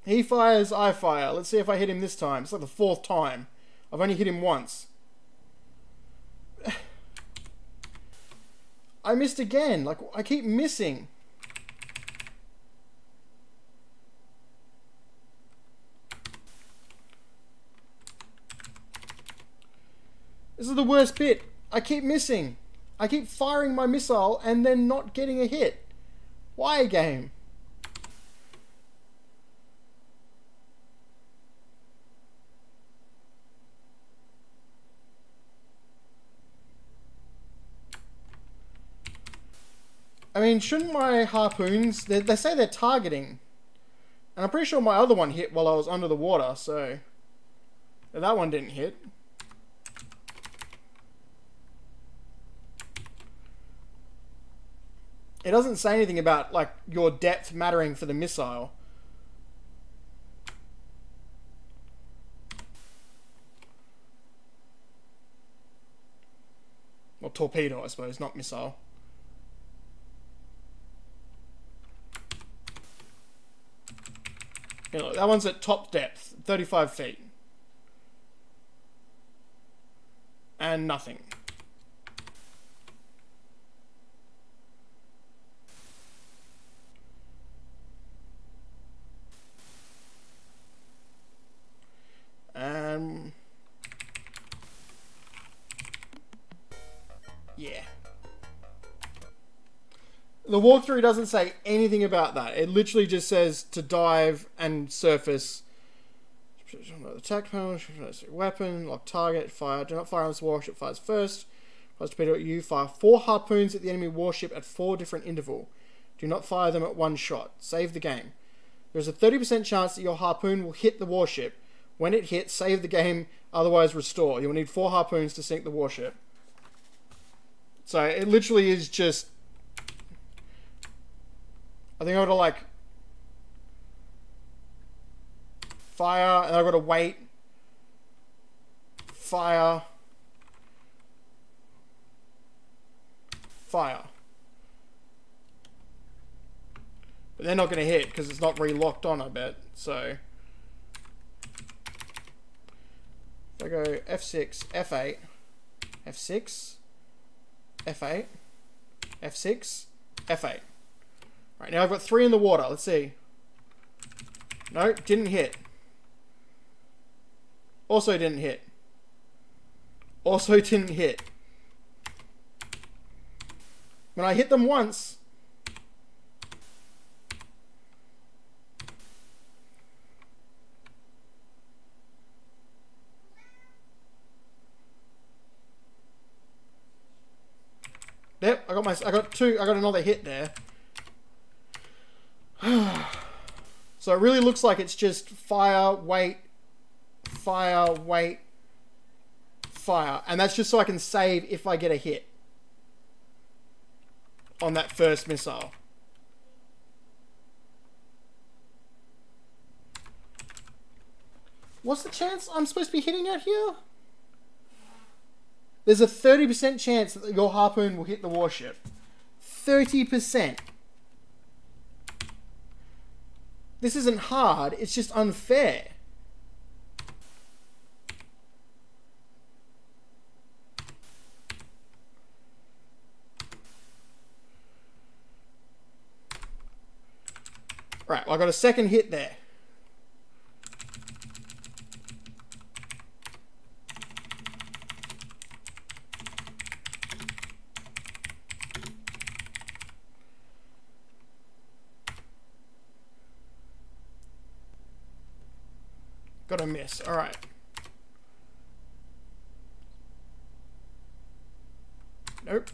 He fires, I fire. Let's see if I hit him this time. It's like the 4th time. I've only hit him once. I missed again. Like, I keep missing. This is the worst bit. I keep missing. I keep firing my missile and then not getting a hit. Why, game? I mean, shouldn't my harpoons... They say they're targeting. And I'm pretty sure my other one hit while I was under the water, so... That one didn't hit. It doesn't say anything about, like, your depth mattering for the missile. Or torpedo, I suppose, not missile. You know, that one's at top depth, 35 feet. And nothing. Yeah. The walkthrough doesn't say anything about that. It literally just says to dive and surface. Attack panel, weapon, lock target, fire. Do not fire on this warship, fires first. Fires torpedo at you, fire 4 harpoons at the enemy warship at 4 different intervals. Do not fire them at one shot. Save the game. There is a 30% chance that your harpoon will hit the warship. When it hits, save the game, otherwise restore. You will need 4 harpoons to sink the warship. So it literally is just... I think I gotta like... fire, and I've got to wait. Fire. Fire. But they're not going to hit because it's not re-locked on, I bet. So... if I go F6, F8, F6, F8, F6, F8. Right, now I've got 3 in the water. Let's see. No, didn't hit. Also didn't hit. Also didn't hit. When I hit them once... Yep, I got another hit there. So it really looks like it's just fire, wait, fire, wait, fire. And that's just so I can save if I get a hit on that first missile. What's the chance I'm supposed to be hitting out here? There's a 30% chance that your harpoon will hit the warship. 30%. This isn't hard, it's just unfair. Right, well, I got a second hit there. Got a miss. All right. Nope.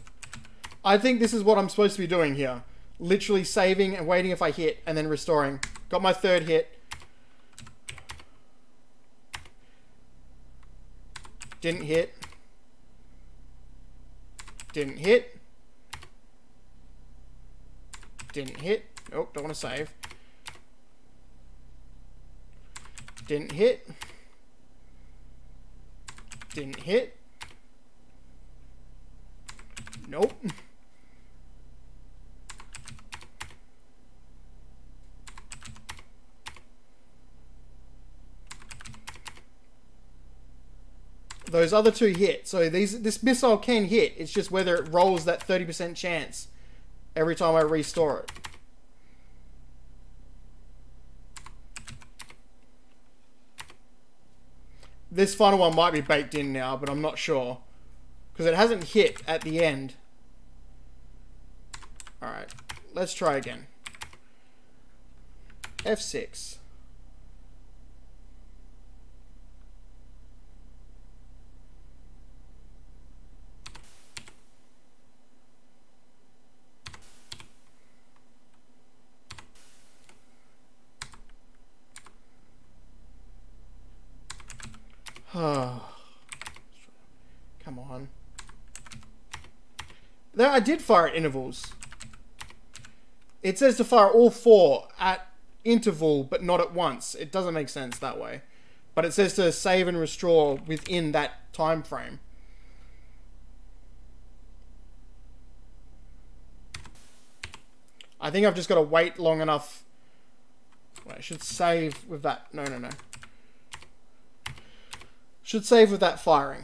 I think this is what I'm supposed to be doing here. Literally saving and waiting if I hit and then restoring. Got my third hit. Didn't hit. Didn't hit. Didn't hit. Nope, don't want to save. Didn't hit. Didn't hit. Nope. Those other 2 hit. So this missile can hit. It's just whether it rolls that 30% chance every time I restore it. This final one might be baked in now, but I'm not sure. Because it hasn't hit at the end. Alright, let's try again. F6. Come on. There, I did fire at intervals. It says to fire all 4 at interval, but not at once. It doesn't make sense that way. But it says to save and restore within that time frame. I think I've just got to wait long enough. Wait, I should save with that. No. Should save with that firing.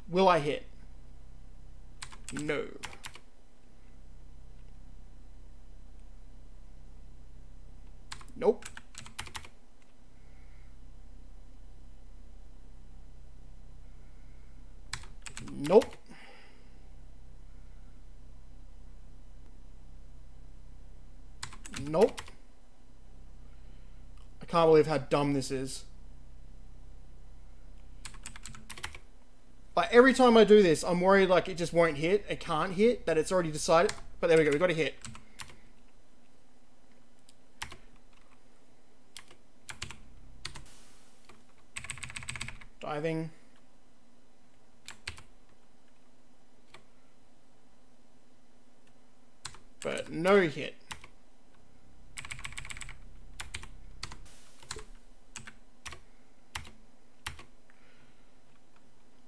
Will I hit? No. Nope. Nope. Nope. I can't believe how dumb this is. Like, every time I do this, I'm worried, like, it just won't hit. It can't hit, that it's already decided. But there we go, we got a hit. Diving. But no hit.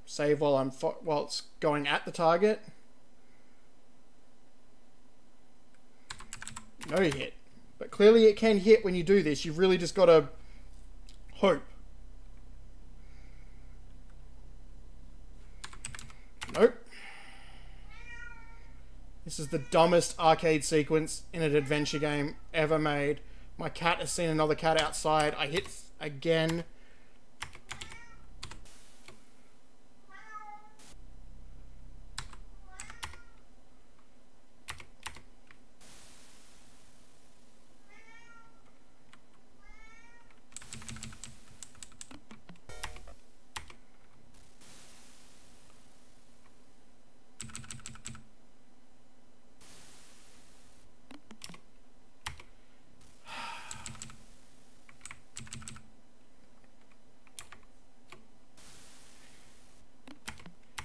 Save while it's going at the target. No hit. But clearly it can hit when you do this. You've really just got to hope. Nope. This is the dumbest arcade sequence in an adventure game ever made. My cat has seen another cat outside. I hit again.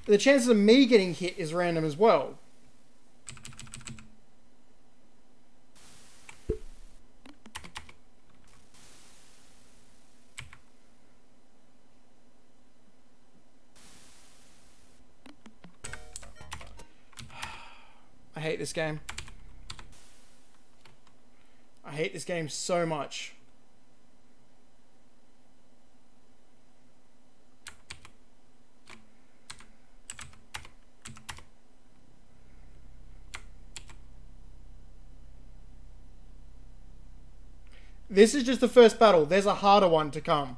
The chances of me getting hit is random as well. I hate this game. I hate this game so much. This is just the first battle. There's a harder one to come.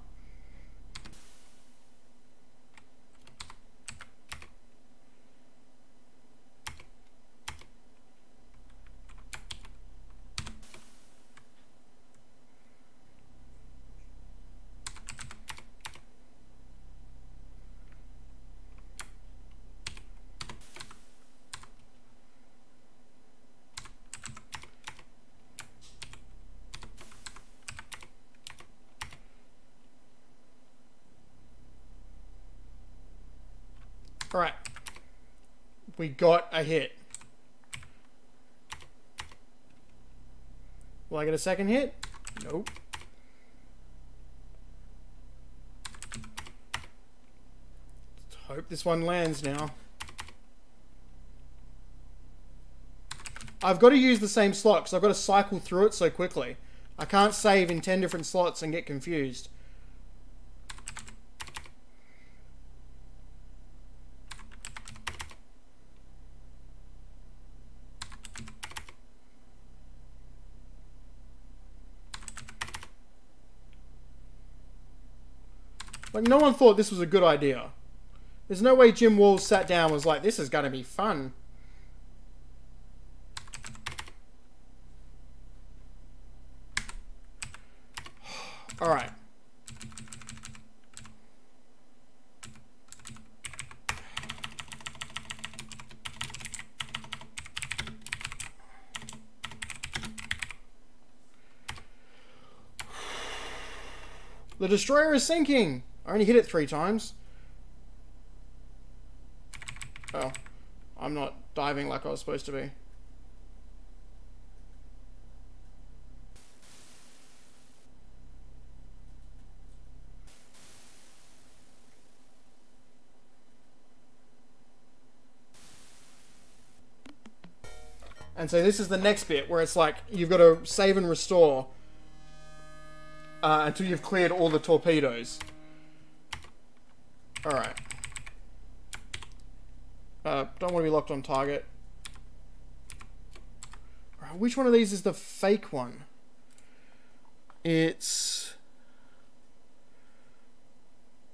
Alright. We got a hit. Will I get a second hit? Nope. Let's hope this one lands now. I've got to use the same slot because I've got to cycle through it so quickly. I can't save in 10 different slots and get confused. Like, no one thought this was a good idea. There's no way Jim Walls sat down and was like, this is going to be fun. Alright. The destroyer is sinking! I only hit it 3 times. Oh. I'm not diving like I was supposed to be. And so this is the next bit where it's like you've got to save and restore until you've cleared all the torpedoes. Alright. Don't want to be locked on target. Right, which one of these is the fake one? It's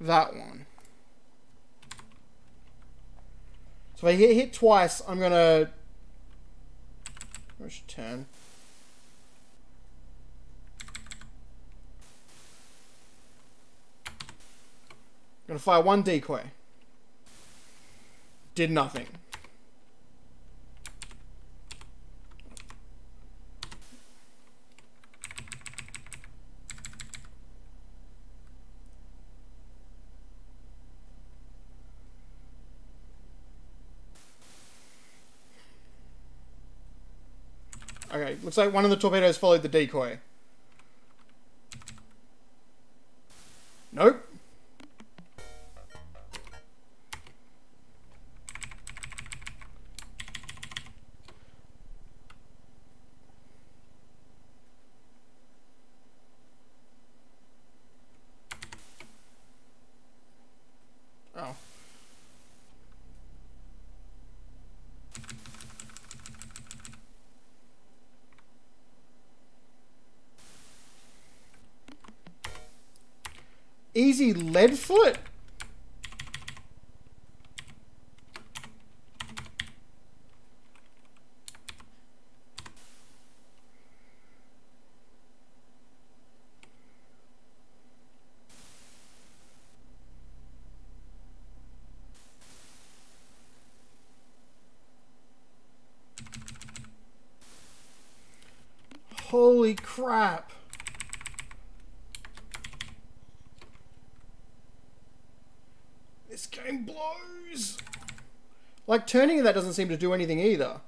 that one. So if I hit twice, I'm gonna... I should turn. I'm gonna fire one decoy. Did nothing. Okay, looks like one of the torpedoes followed the decoy. Nope. Oh. Easy lead foot? Holy crap. This game blows. Like, turning that doesn't seem to do anything either.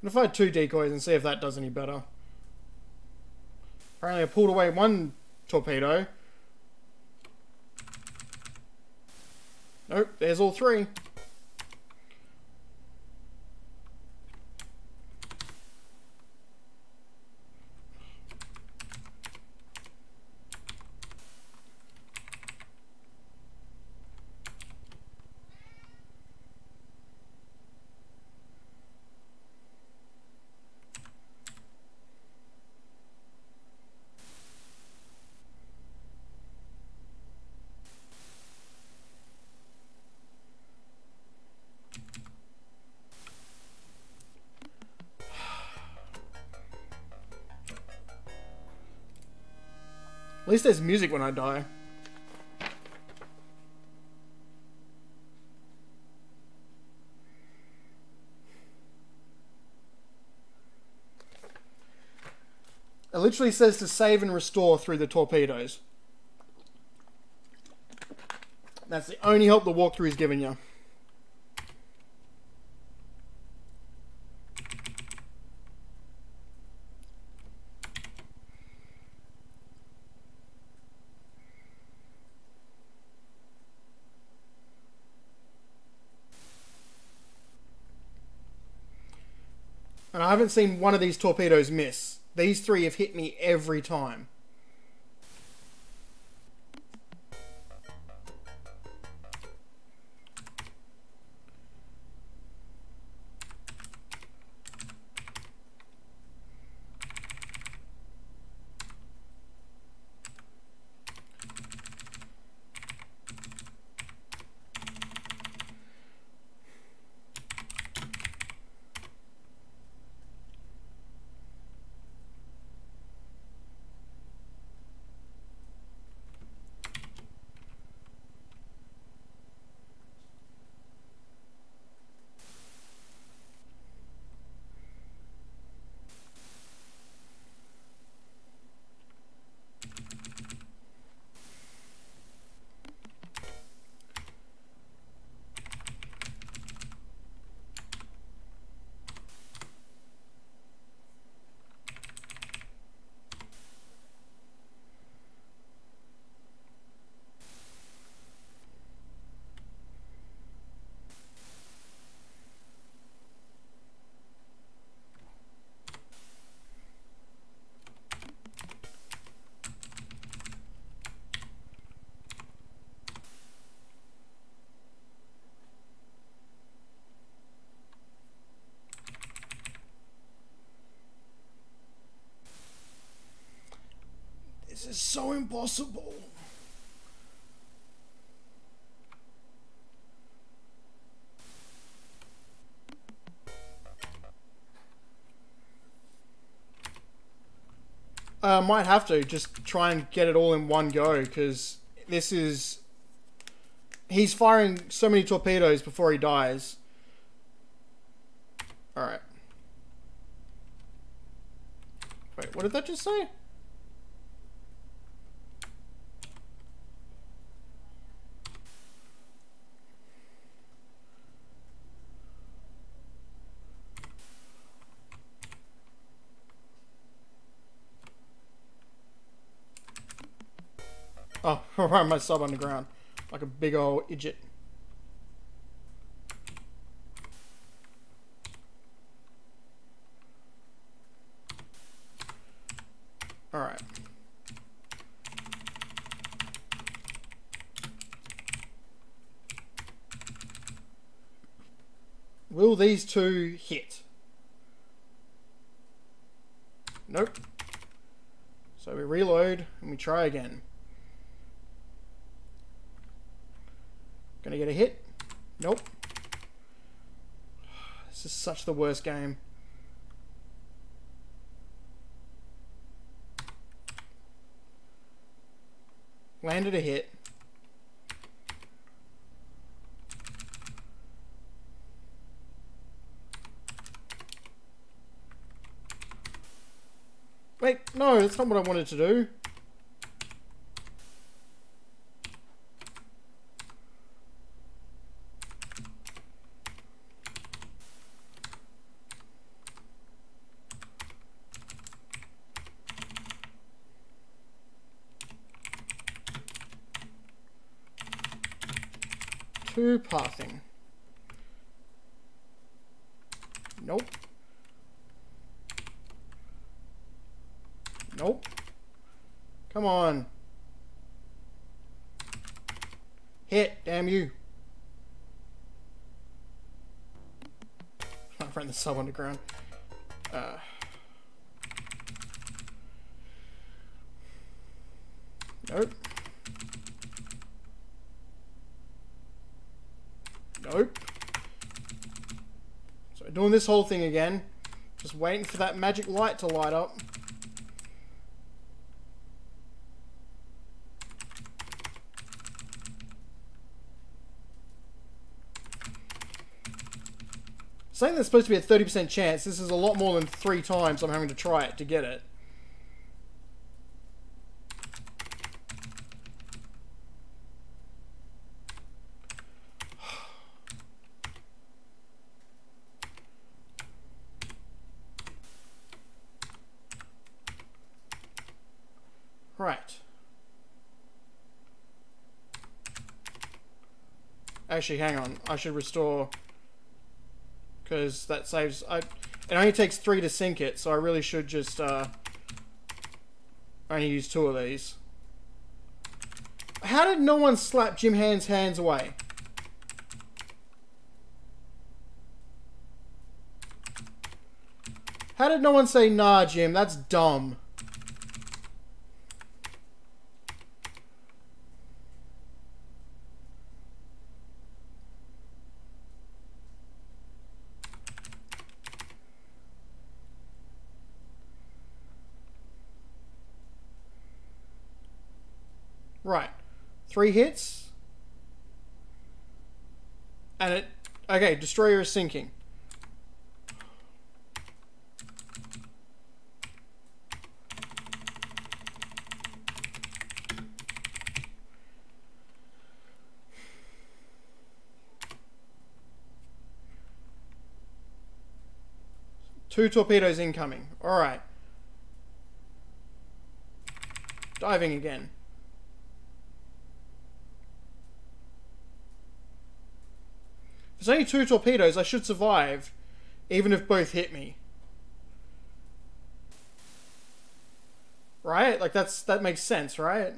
I'm gonna fire 2 decoys and see if that does any better. Apparently I pulled away 1 torpedo. Nope, there's all 3. At least there's music when I die. It literally says to save and restore through the torpedoes. That's the only help the walkthrough is giving you. And I haven't seen one of these torpedoes miss. These 3 have hit me every time. This is so impossible. Might have to just try and get it all in one go, because this is... He's firing so many torpedoes before he dies. Alright. Wait, what did that just say? Oh, I ran my sub underground like a big old idiot. Alright. Will these two hit? Nope. So we reload and we try again. Gonna get a hit? Nope. This is such the worst game. Landed a hit. Wait, no, that's not what I wanted to do. Two pathing. Nope. Nope. Come on. Hit, damn you. I ran the sub underground. Nope. Nope. So doing this whole thing again. Just waiting for that magic light to light up. Saying there's supposed to be a 30% chance, this is a lot more than 3 times I'm having to try it to get it. Right. Actually, hang on. I should restore... because that saves... it only takes 3 to sink it, so I really should just only use 2 of these. How did no one slap Jim Hand's hands away? How did no one say, nah, Jim, that's dumb? Right. 3 hits. And it... Okay, destroyer is sinking. Two torpedoes incoming. Alright. Diving again. If there's only 2 torpedoes, I should survive, even if both hit me. Right? Like, that makes sense, right?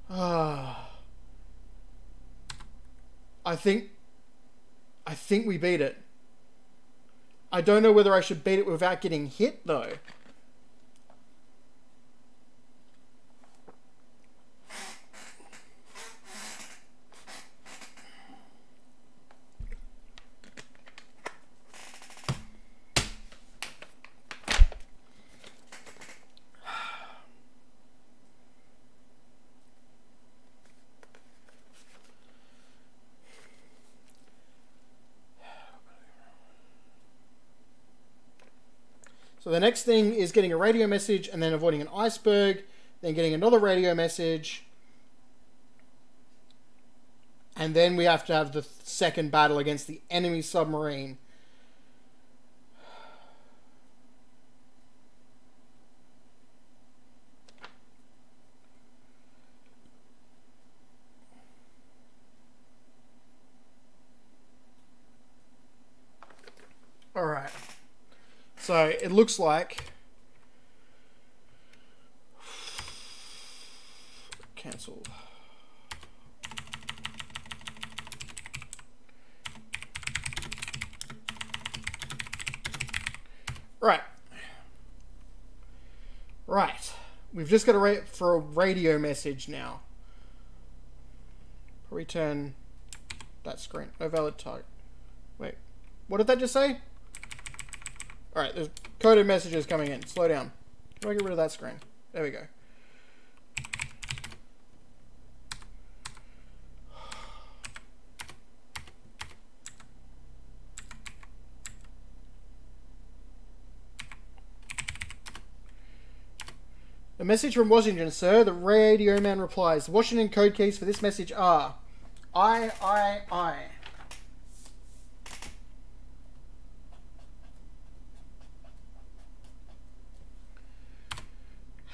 Ah. I think we beat it. I don't know whether I should beat it without getting hit, though. So the next thing is getting a radio message and then avoiding an iceberg, then getting another radio message. And then we have to have the second battle against the enemy submarine. All right. So it looks like cancel. Right. Right. We've just got to wait for a radio message now. Return that screen. No valid target. Wait. What did that just say? Alright, there's coded messages coming in. Slow down. How do I get rid of that screen? There we go. A message from Washington, sir. The radio man replies. The Washington code keys for this message are I.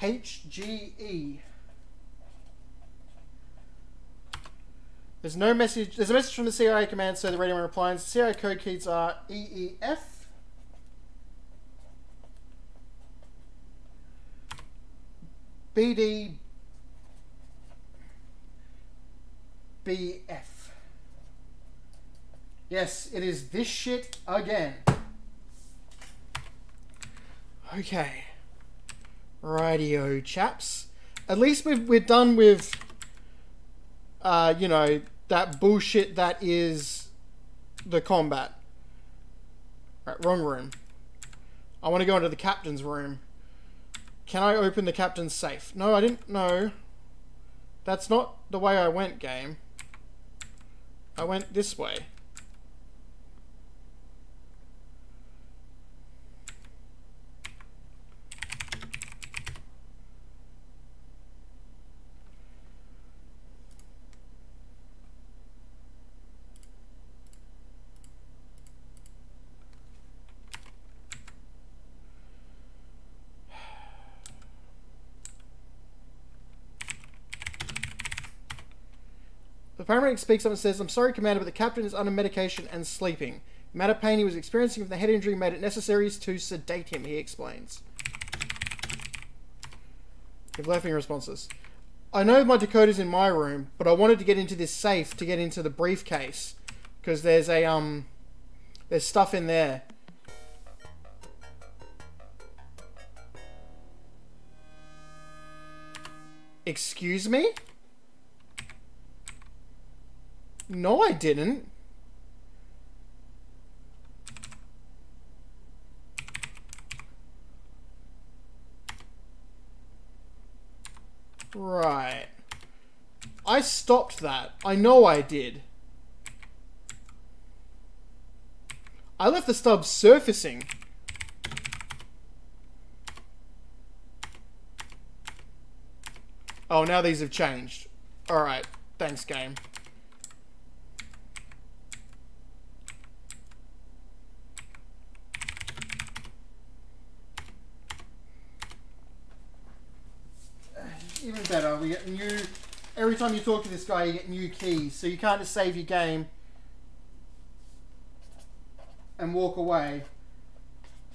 HGE. There's no message. There's a message from the CIA command, so the radio man replies. The CIA code keys are EEF. BD. BF. Yes, it is this shit again. Okay. Radio chaps. At least we're done with, you know, that bullshit that is the combat. Right, wrong room. I want to go into the captain's room. Can I open the captain's safe? No, I didn't. No. That's not the way I went, game. I went this way. The paramedic speaks up and says, "I'm sorry, Commander, but the captain is under medication and sleeping. The amount of pain he was experiencing from the head injury made it necessary to sedate him," he explains. Give laughing responses. I know my decoder's in my room, but I wanted to get into this safe to get into the briefcase. Because there's a, there's stuff in there. Excuse me? No, I didn't. Right. I stopped that. I know I did. I left the stub surfacing. Oh, now these have changed. Alright. Thanks, game. Even better, we get new... Every time you talk to this guy, you get new keys. So you can't just save your game and walk away.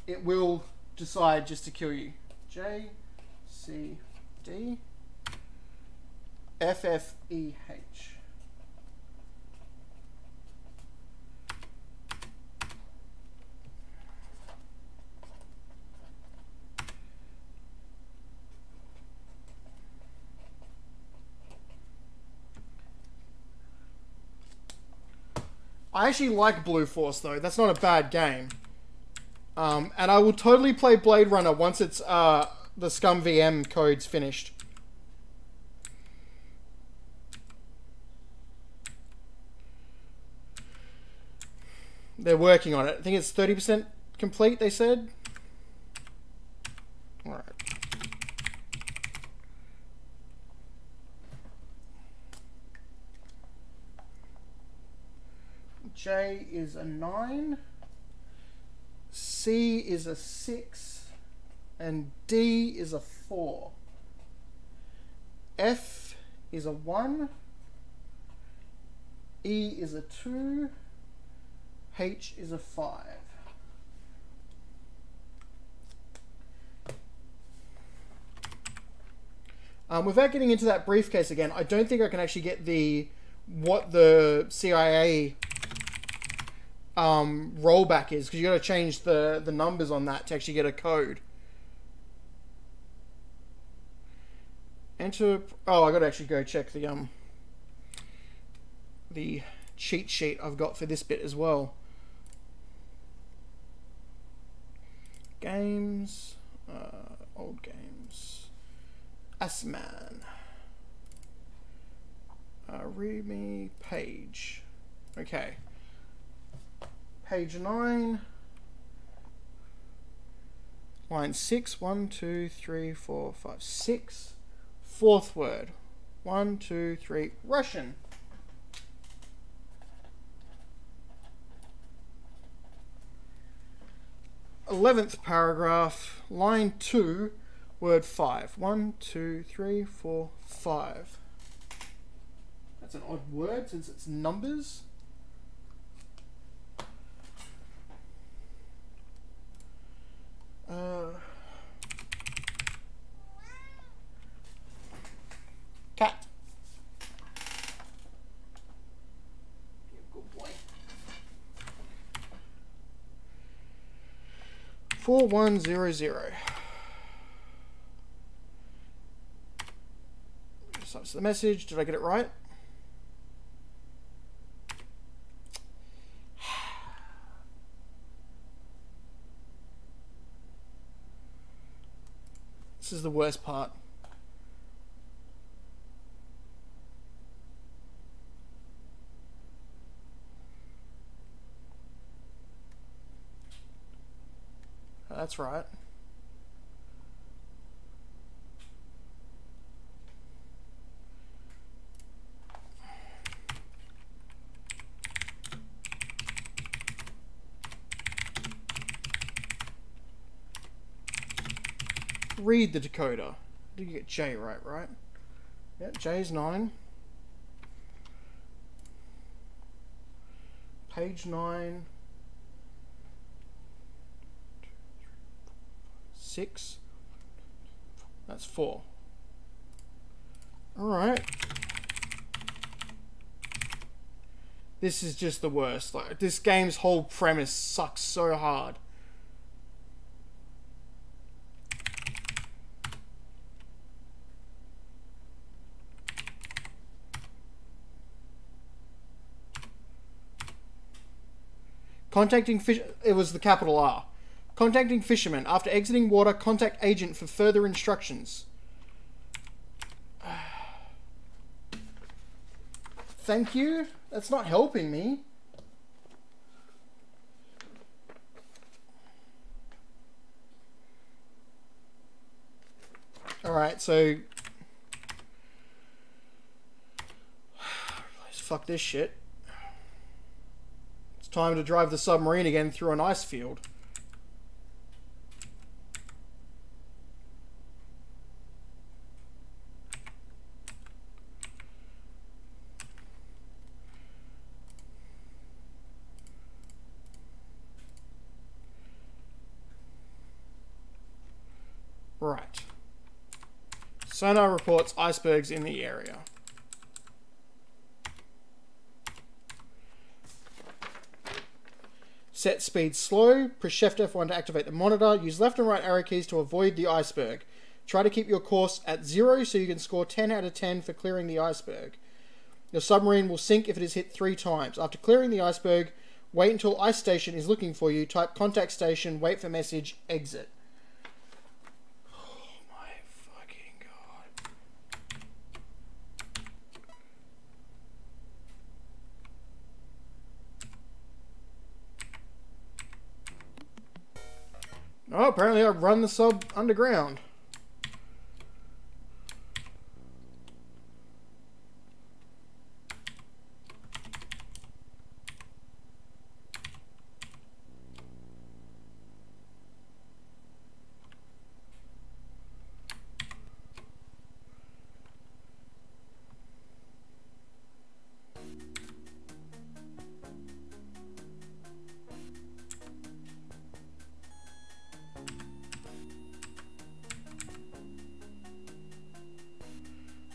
It will decide just to kill you. J, C, D, F, F, E, H. I actually like Blue Force, though. That's not a bad game. And I will totally play Blade Runner once it's the Scum VM code's finished. They're working on it. I think it's 30% complete, they said. Alright. J is a 9. C is a 6. And D is a 4. F is a 1. E is a 2. H is a 5. Without getting into that briefcase again, I don't think I can actually get what the CIA rollback is, because you got to change the numbers on that to actually get a code. Enter. Oh, I got to actually go check the cheat sheet I've got for this bit as well. Games, old games, ICEMAN, README page. Okay, page 9, line 6. 1, 2, 3, 4, 5, 6. Fourth word. 1, 2, 3. Russian. Eleventh paragraph, line 2, word 5. 1, 2, 3, 4, 5. That's an odd word since it's numbers. Cat. Good boy. 4100. So that's the message. Did I get it right? This is the worst part. That's right. Read the decoder. Did you get J right? Yeah, J is 9. Page 9. 6. That's 4. Alright. This is just the worst. Like, this game's whole premise sucks so hard. Contacting fish. It was the capital R. Contacting fisherman. After exiting water, contact agent for further instructions. Thank you. That's not helping me. Alright, so... fuck this shit. It's time to drive the submarine again through an ice field. Right. Sonar reports icebergs in the area. Set speed slow. Press Shift F1 to activate the monitor. Use left and right arrow keys to avoid the iceberg. Try to keep your course at 0 so you can score 10 out of 10 for clearing the iceberg. Your submarine will sink if it is hit 3 times. After clearing the iceberg, wait until ice station is looking for you. Type contact station, wait for message, exit. Oh my fucking god. Oh, apparently I've run the sub underground.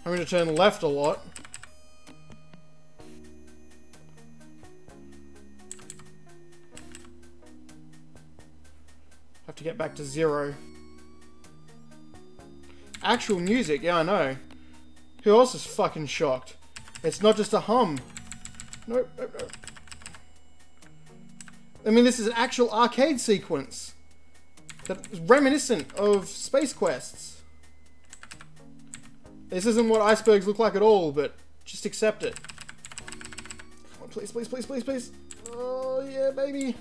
I'm going to turn left a lot. Have to get back to 0. Actual music, yeah, I know. Who else is fucking shocked? It's not just a hum. Nope, nope, nope. I mean, this is an actual arcade sequence that is reminiscent of Space Quests. This isn't what icebergs look like at all, but just accept it. Come on, please, please, please, please, please. Oh, yeah, baby.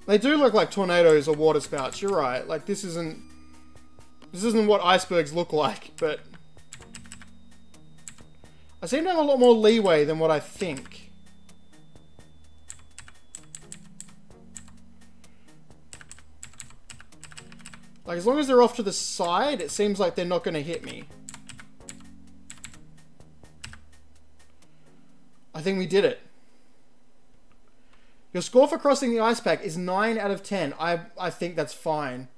They do look like tornadoes or water spouts, you're right. Like, this isn't what icebergs look like, but I seem to have a lot more leeway than what I think. Like, as long as they're off to the side, it seems like they're not going to hit me. I think we did it. Your score for crossing the ice pack is 9 out of 10. I think that's fine.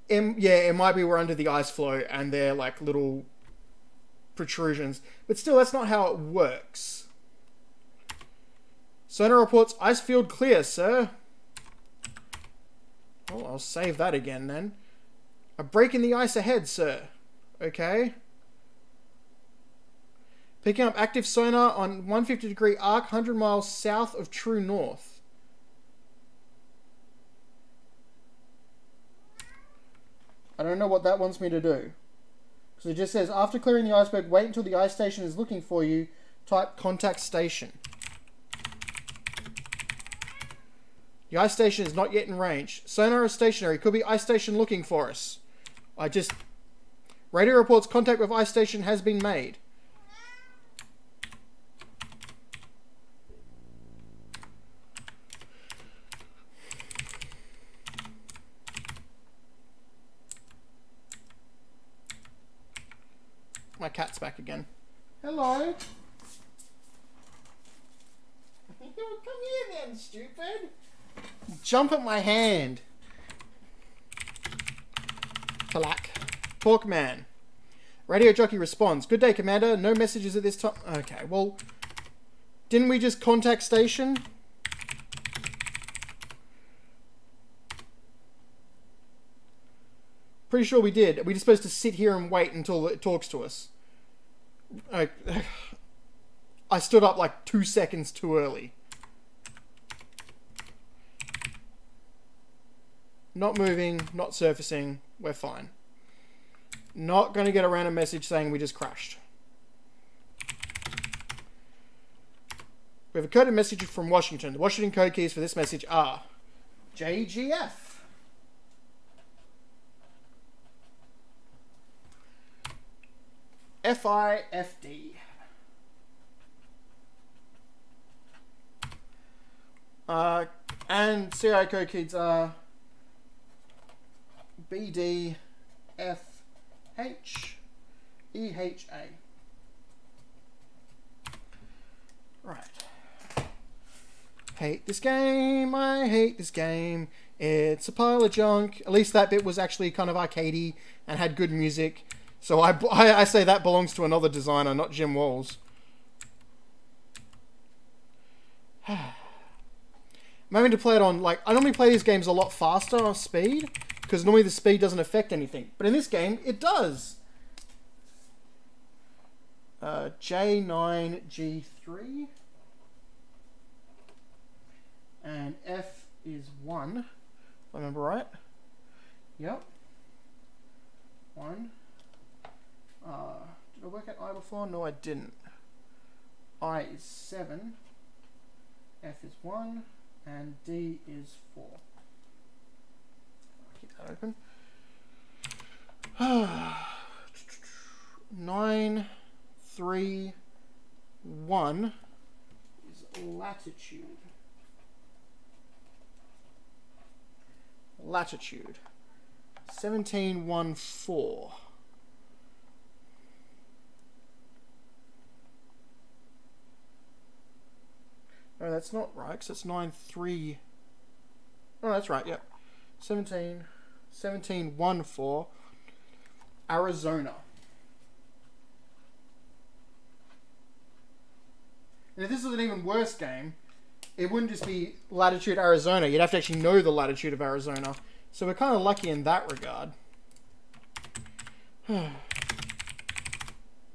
Yeah, it might be we're under the ice floe and they're like little protrusions. But still, that's not how it works. Sonar reports ice field clear, sir. Well, I'll save that again then. A break in the ice ahead, sir. Okay. Picking up active sonar on 150-degree arc, 100 miles south of true north. I don't know what that wants me to do. Because it just says, after clearing the iceberg, wait until the ice station is looking for you. Type contact station. The ice station is not yet in range. Sonar is stationary. Could be ice station looking for us. Radio reports contact with ice station has been made. My cat's back again. Hello. Come here then, stupid. Jump at my hand. Palak. Pork man. Radio jockey responds. Good day, Commander. No messages at this time. Okay, well, didn't we just contact station? Pretty sure we did. Are we just supposed to sit here and wait until it talks to us? I stood up like 2 seconds too early. Not moving, not surfacing. We're fine. Not going to get a random message saying we just crashed. We have a coded message from Washington. The Washington code keys for this message are JGF. FIFD. And CI code keys are BDFHEHA. Right. Hate this game. I hate this game. It's a pile of junk. At least that bit was actually kind of arcadey and had good music. So I say that belongs to another designer, not Jim Walls. I'm having to play it on, like, I normally play these games a lot faster on speed, because normally the speed doesn't affect anything. But in this game, it does. J9G3. And F is 1. If I remember right. Yep. 1. Did I work out I before? No, I didn't. I is 7. F is 1. And D is 4. Keep that open. 9, 3, 1 is latitude. Latitude. 1714. No, that's not right, because it's 93. Oh, that's right, yep. 1714. Arizona. And if this was an even worse game, it wouldn't just be latitude Arizona. You'd have to actually know the latitude of Arizona. So we're kind of lucky in that regard.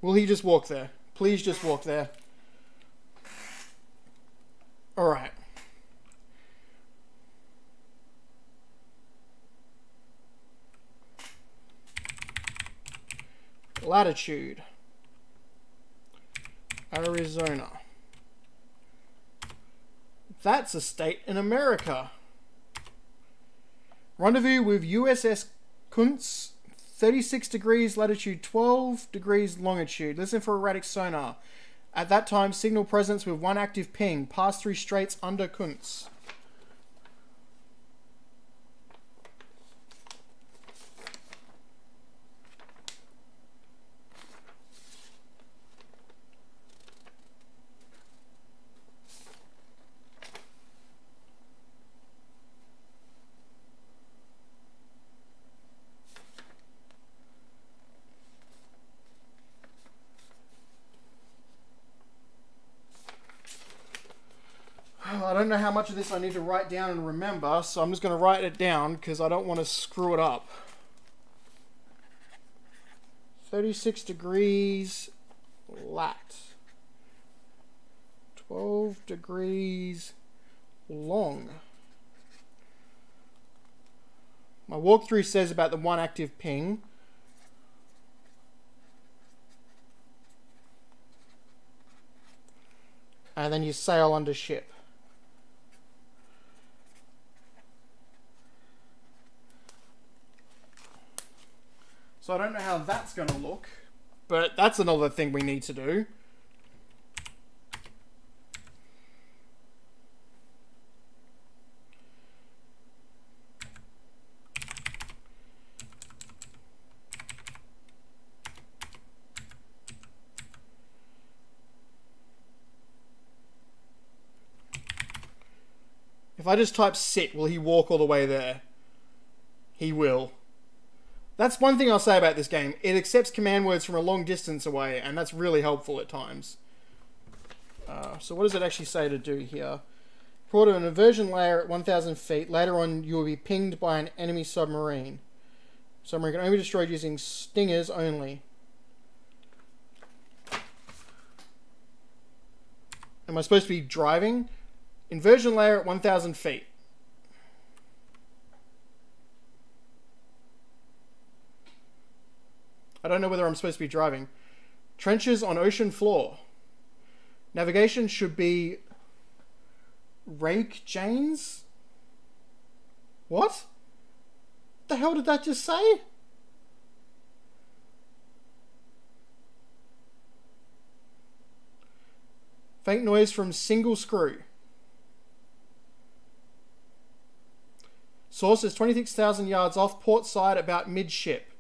Will he just walk there? Please just walk there. Alright. Latitude. Arizona. That's a state in America. Rendezvous with USS Kuntz. 36 degrees latitude, 12 degrees longitude. Listen for erratic sonar. At that time, signal presence with 1 active ping. Pass through straits under Kuntz. I don't know how much of this I need to write down and remember, so I'm just going to write it down because I don't want to screw it up. 36 degrees lat. 12 degrees long. My walkthrough says about the 1 active ping. And then you sail under ship. So I don't know how that's going to look, but that's another thing we need to do. If I just type sit, will he walk all the way there? He will. That's one thing I'll say about this game. It accepts command words from a long distance away, and that's really helpful at times. So what does it actually say to do here? Report an inversion layer at 1,000 feet. Later on, you will be pinged by an enemy submarine. Submarine can only be destroyed using stingers only. Am I supposed to be driving? Inversion layer at 1,000 feet. I don't know whether I'm supposed to be driving. Trenches on ocean floor. Navigation should be rake chains? What? The hell did that just say? Faint noise from single screw. Source is 26,000 yards off port side about midship.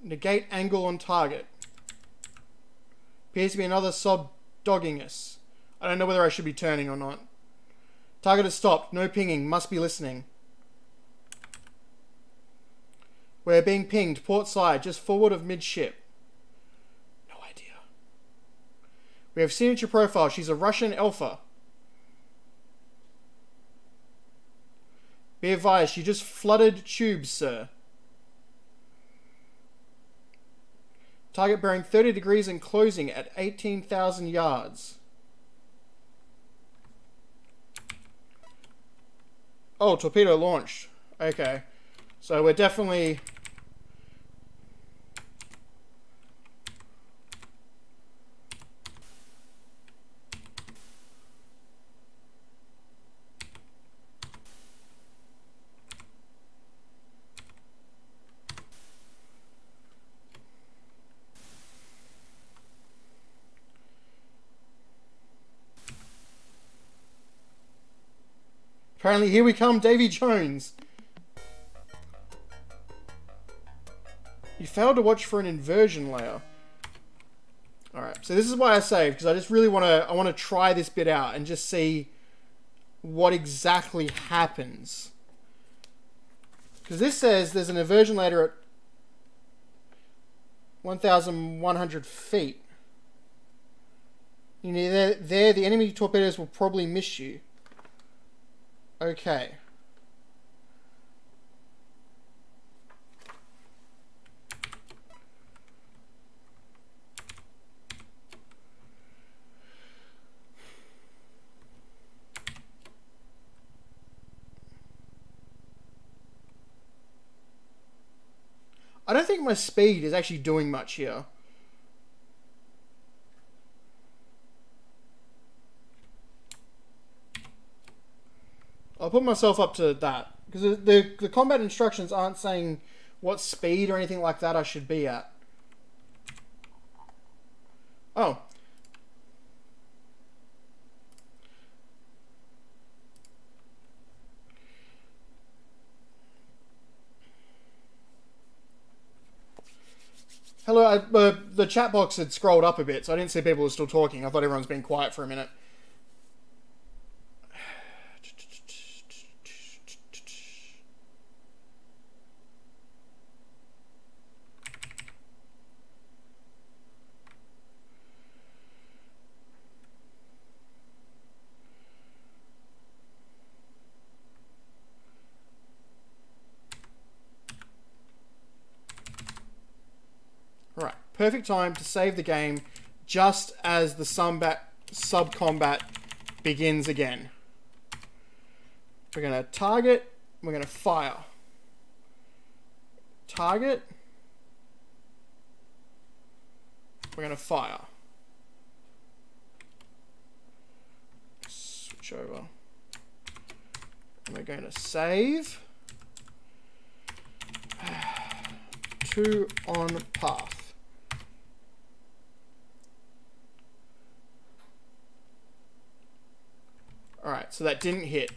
Negate angle on target. Appears to be another sub dogging us. I don't know whether I should be turning or not. Target has stopped. No pinging. Must be listening. We're being pinged. Port side, just forward of midship. No idea. We have signature profile. She's a Russian alpha. Be advised, she just flooded tubes, sir. Target bearing 30 degrees and closing at 18,000 yards. Oh, torpedo launched. Okay. So we're definitely... Apparently, here we come, Davy Jones. You failed to watch for an inversion layer. Alright, so this is why I saved, because I just really want to try this bit out and just see what exactly happens. Because this says there's an inversion layer at 1,100 feet. You know, there, the enemy torpedoes will probably miss you. Okay. I don't think my speed is actually doing much here. I'll put myself up to that. Because the combat instructions aren't saying what speed or anything like that I should be at. Oh. Hello, the chat box had scrolled up a bit, so I didn't see people were still talking. I thought everyone's been quiet for a minute. Right, perfect time to save the game just as the sub-combat begins again. We're going to target, we're going to fire. Target. We're going to fire. Switch over. And we're going to save. 2 on path. Alright, so that didn't hit.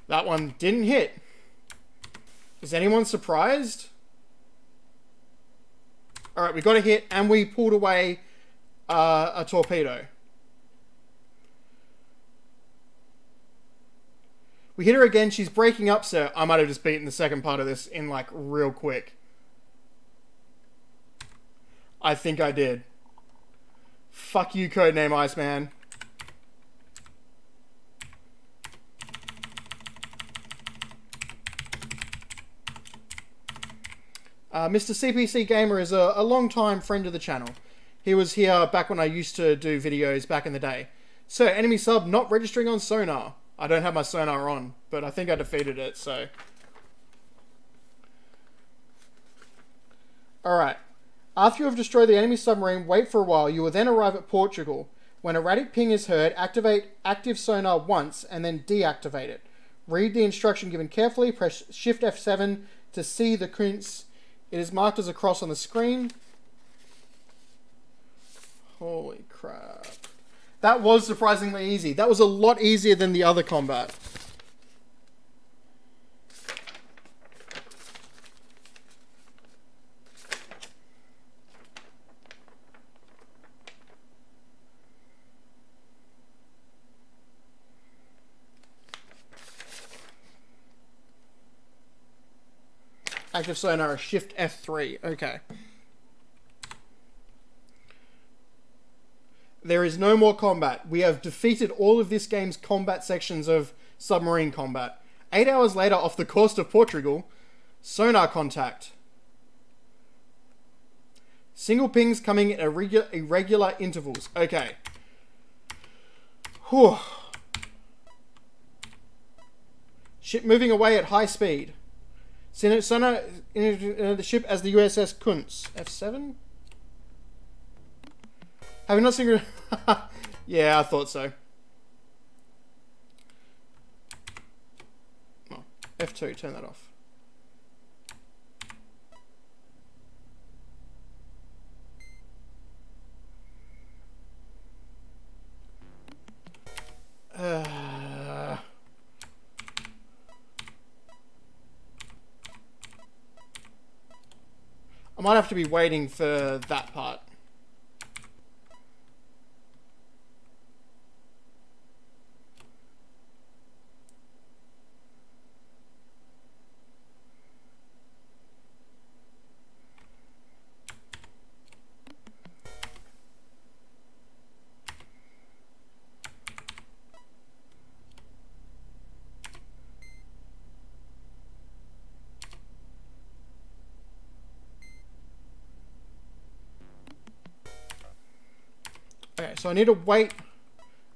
That one didn't hit. Is anyone surprised? Alright, we got a hit and we pulled away a torpedo. We hit her again. She's breaking up, sir. I might have just beaten the second part of this in, like, real quick. I think I did. Fuck you, Codename ICEMAN. Mr. CPC Gamer is a long-time friend of the channel. He was here back when I used to do videos back in the day. Sir, enemy sub not registering on sonar. I don't have my sonar on, but I think I defeated it, so... Alright. After you have destroyed the enemy submarine, wait for a while. You will then arrive at Portugal. When erratic ping is heard, activate active sonar once, and then deactivate it. Read the instruction given carefully. Press Shift F7 to see the Kunz. It is marked as a cross on the screen. Holy crap. That was surprisingly easy. That was a lot easier than the other combat. Active sonar, shift F3. Okay. There is no more combat. We have defeated all of this game's combat sections of submarine combat. 8 hours later, off the coast of Portugal, sonar contact. Single pings coming at irregular intervals. Okay. Whew. Ship moving away at high speed. Sonar in the ship as the USS Kuntz. F7? Have you not seen... Yeah, I thought so. Oh, F2, turn that off. I might have to be waiting for that part. Okay, so I need to wait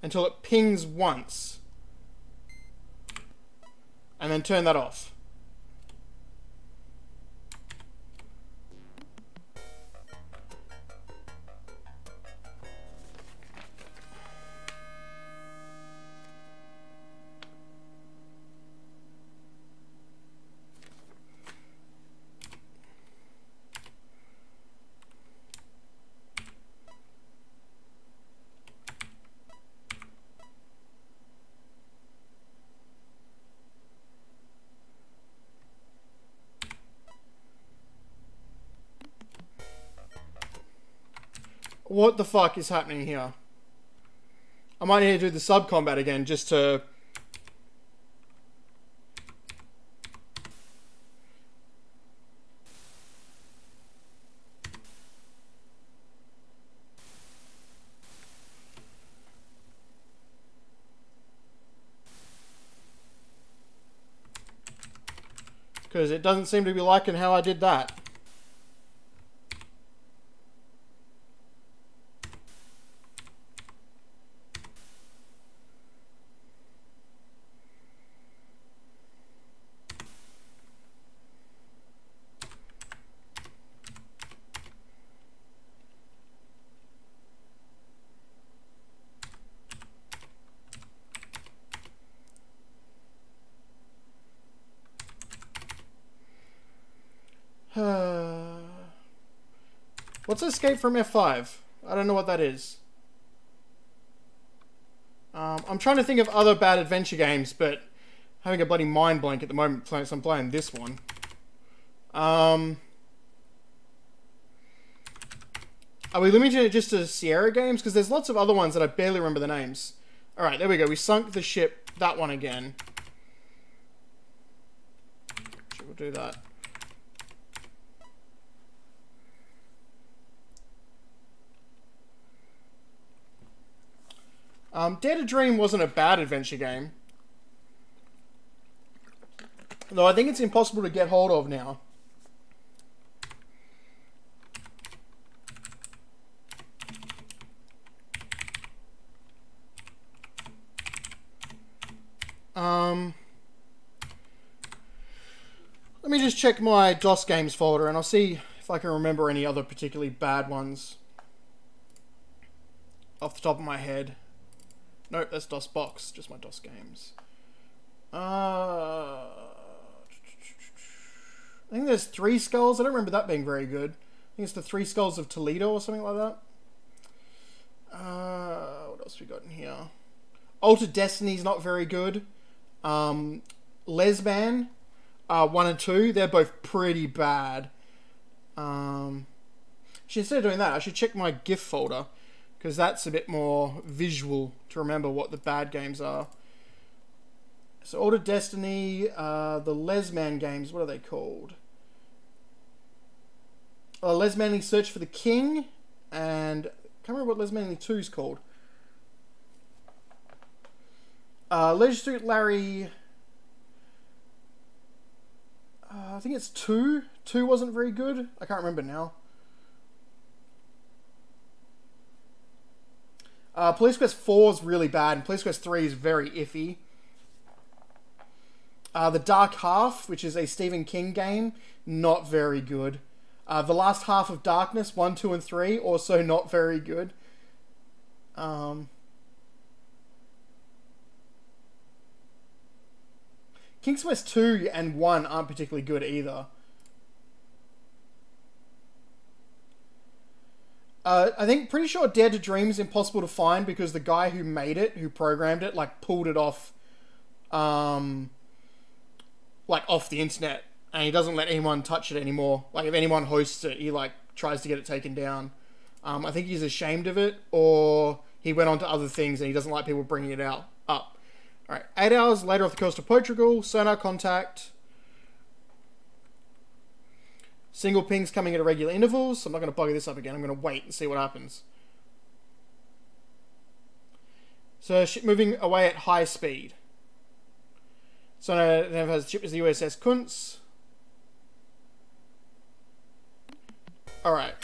until it pings once. And then turn that off. What the fuck is happening here? I might need to do the sub-combat again just to... Because it doesn't seem to be liking how I did that. What's escape from F5? I don't know what that is. I'm trying to think of other bad adventure games, but having a bloody mind blank at the moment, so I'm playing this one. Are we limiting it just to Sierra games? Because there's lots of other ones that I barely remember the names. Alright, there we go. We sunk the ship. That one again. Sure, we'll do that. Dare to Dream wasn't a bad adventure game. Though I think it's impossible to get hold of now. Let me just check my DOS games folder and I'll see if I can remember any other particularly bad ones off the top of my head. Nope, that's DOS box, just my DOS games. I think there's Three Skulls. I don't remember that being very good. I think it's the Three Skulls of Toledo or something like that. What else we got in here? Altered Destiny's not very good. Lesban 1 and 2, they're both pretty bad. Instead of doing that, I should check my GIF folder, because that's a bit more visual to remember what the bad games are. So Altered Destiny, the Lesman games, what are they called? Les Manly Search for the King, and I can't remember what Les Manly 2 is called. Leisure Suit Larry, I think it's 2. 2 wasn't very good. I can't remember now. Police Quest 4 is really bad, and Police Quest 3 is very iffy. The Dark Half, which is a Stephen King game, not very good. The Last Half of Darkness, 1, 2, and 3, also not very good. King's Quest 2 and 1 aren't particularly good either. I think, pretty sure Dare to Dream is impossible to find because the guy who made it, who programmed it, like, pulled it off, like, off the internet. And he doesn't let anyone touch it anymore. Like, if anyone hosts it, he, like, tries to get it taken down. I think he's ashamed of it, or he went on to other things and he doesn't like people bringing it up. Alright, 8 hours later off the coast of Portugal, sonar contact. Single pings coming at irregular intervals, so I'm not going to bugger this up again. I'm going to wait and see what happens. So, ship moving away at high speed. Sonar then has the ship is the USS Kuntz. Alright.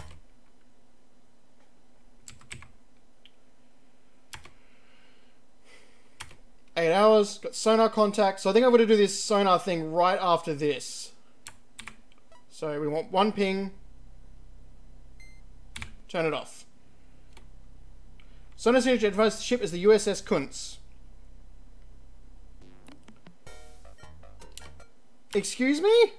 Eight hours, got sonar contact. So I think I'm going to do this sonar thing right after this. So we want 1 ping. Turn it off. Sonar signature advised the ship is the USS Kuntz. Excuse me?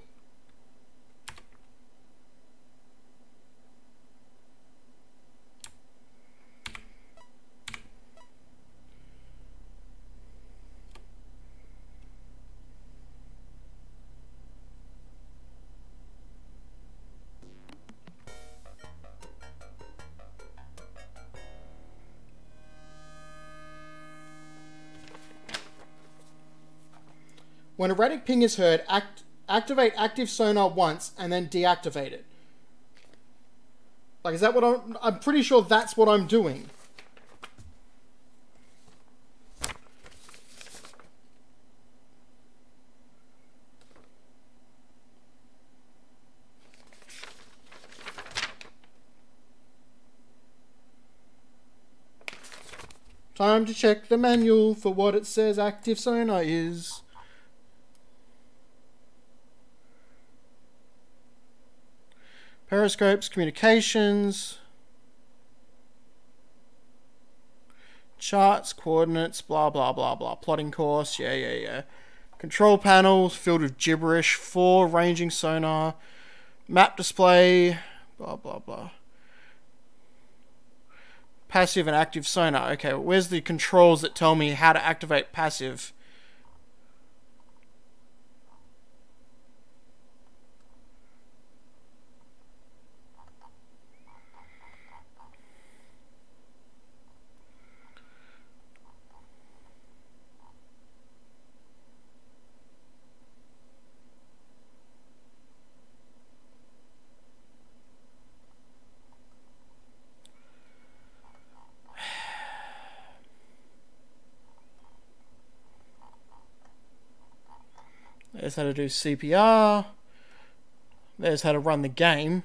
When erratic ping is heard, activate active sonar once and then deactivate it. Like, is that what I'm pretty sure that's what I'm doing. Time to check the manual for what it says active sonar is. Periscopes, communications, charts, coordinates, blah, blah, blah, blah. Plotting course, yeah. Control panels filled with gibberish. 4, ranging sonar. Map display, blah, blah, blah. Passive and active sonar. Okay, where's the controls that tell me how to activate passive? There's how to do CPR. There's how to run the game.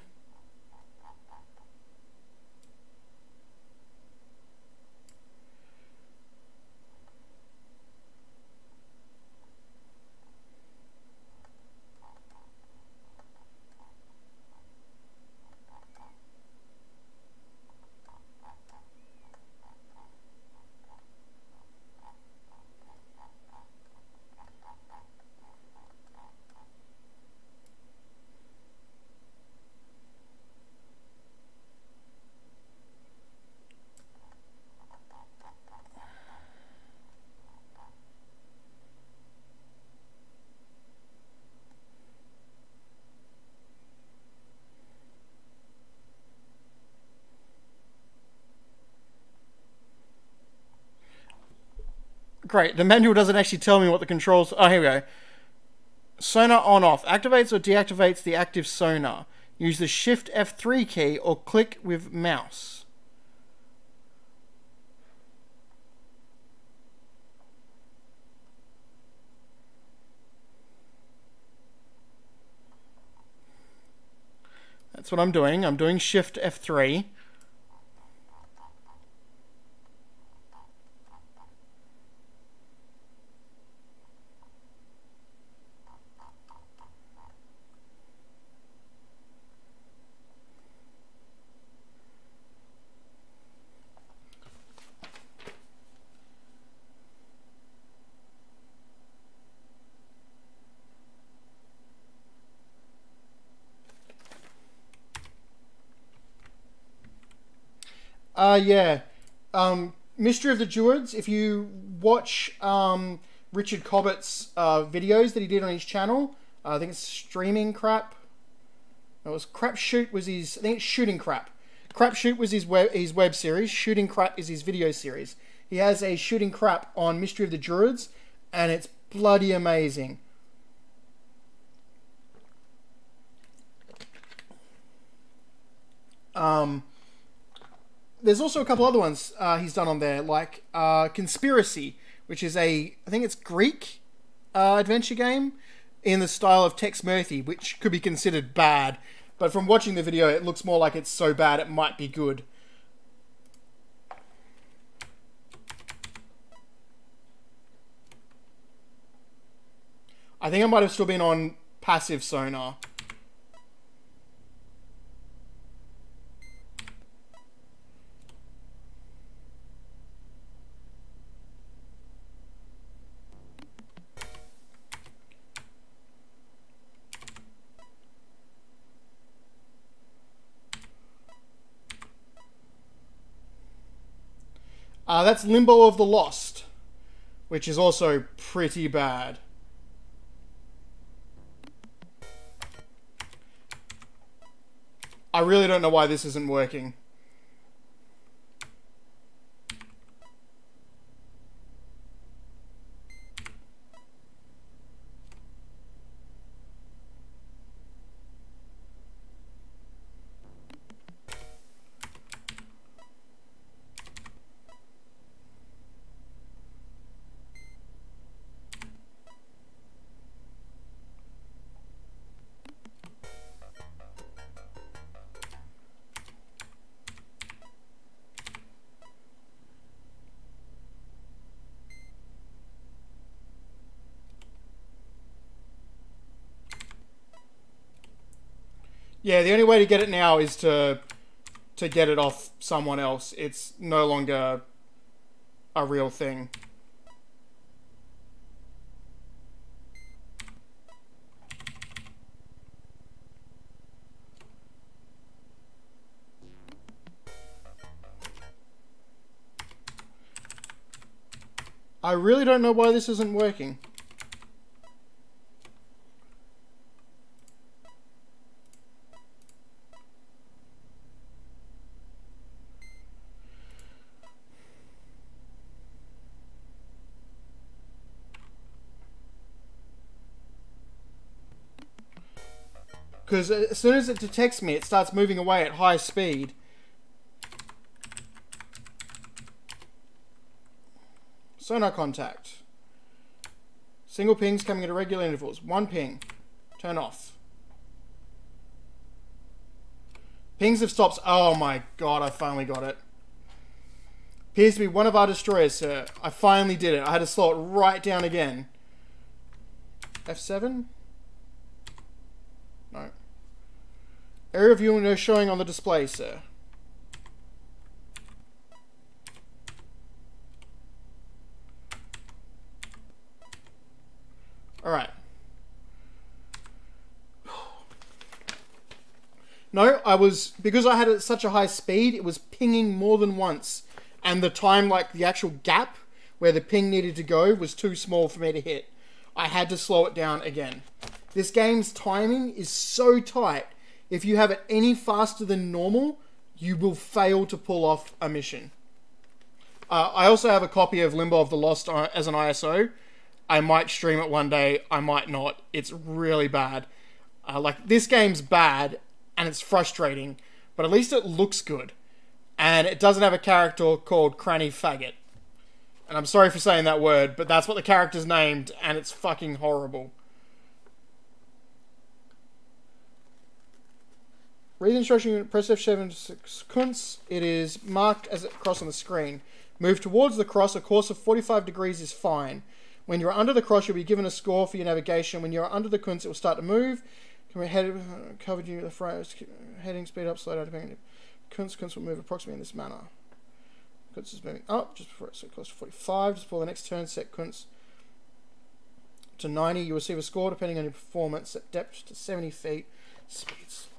Great, the manual doesn't actually tell me what the controls... Oh, here we go. Sonar on-off. Activates or deactivates the active sonar. Use the Shift F3 key or click with mouse. That's what I'm doing. I'm doing Shift F3. Yeah. Mystery of the Druids, if you watch Richard Cobbett's videos that he did on his channel, I think it's Streaming Crap. It was Crap Shoot was his, I think it's Shooting Crap. Crap Shoot was his web series. Shooting Crap is his video series. He has a Shooting Crap on Mystery of the Druids, and it's bloody amazing. There's also a couple other ones he's done on there, like Conspiracy, which is I think it's Greek adventure game in the style of Tex Murphy, which could be considered bad, but from watching the video, it looks more like it's so bad it might be good. I think I might have still been on passive sonar. That's Limbo of the Lost, which is also pretty bad. I really don't know why this isn't working. Yeah, the only way to get it now is to get it off someone else. It's no longer a real thing. I really don't know why this isn't working. Because as soon as it detects me, it starts moving away at high speed. Sonar contact. Single pings coming at irregular intervals. One ping. Turn off. Pings have stopped. Oh my god, I finally got it. Appears to be one of our destroyers, sir. I finally did it. I had to slow it right down again. F7? No. Area view no showing on the display, sir. Alright. No, because I had it at such a high speed, it was pinging more than once. And the time, like the actual gap where the ping needed to go was too small for me to hit. I had to slow it down again. This game's timing is so tight. If you have it any faster than normal, you will fail to pull off a mission. I also have a copy of Limbo of the Lost as an ISO. I might stream it one day, I might not. It's really bad. Like, this game's bad, and it's frustrating, but at least it looks good. And it doesn't have a character called Cranny Faggot. And I'm sorry for saying that word, but that's what the character's named, and it's fucking horrible. Read the instruction, press F7 sequence. It is marked as a cross on the screen. Move towards the cross. A course of 45 degrees is fine. When you're under the cross, you'll be given a score for your navigation. When you're under the kunz, it will start to move. Covered you with the phrase. Heading, speed up, slow down, depending. Kunz will move approximately in this manner. Kunz is moving up just before it so close to 45. Just before the next turn, set kunz to 90. You receive a score depending on your performance. Set depth to 70 feet. Speed slow.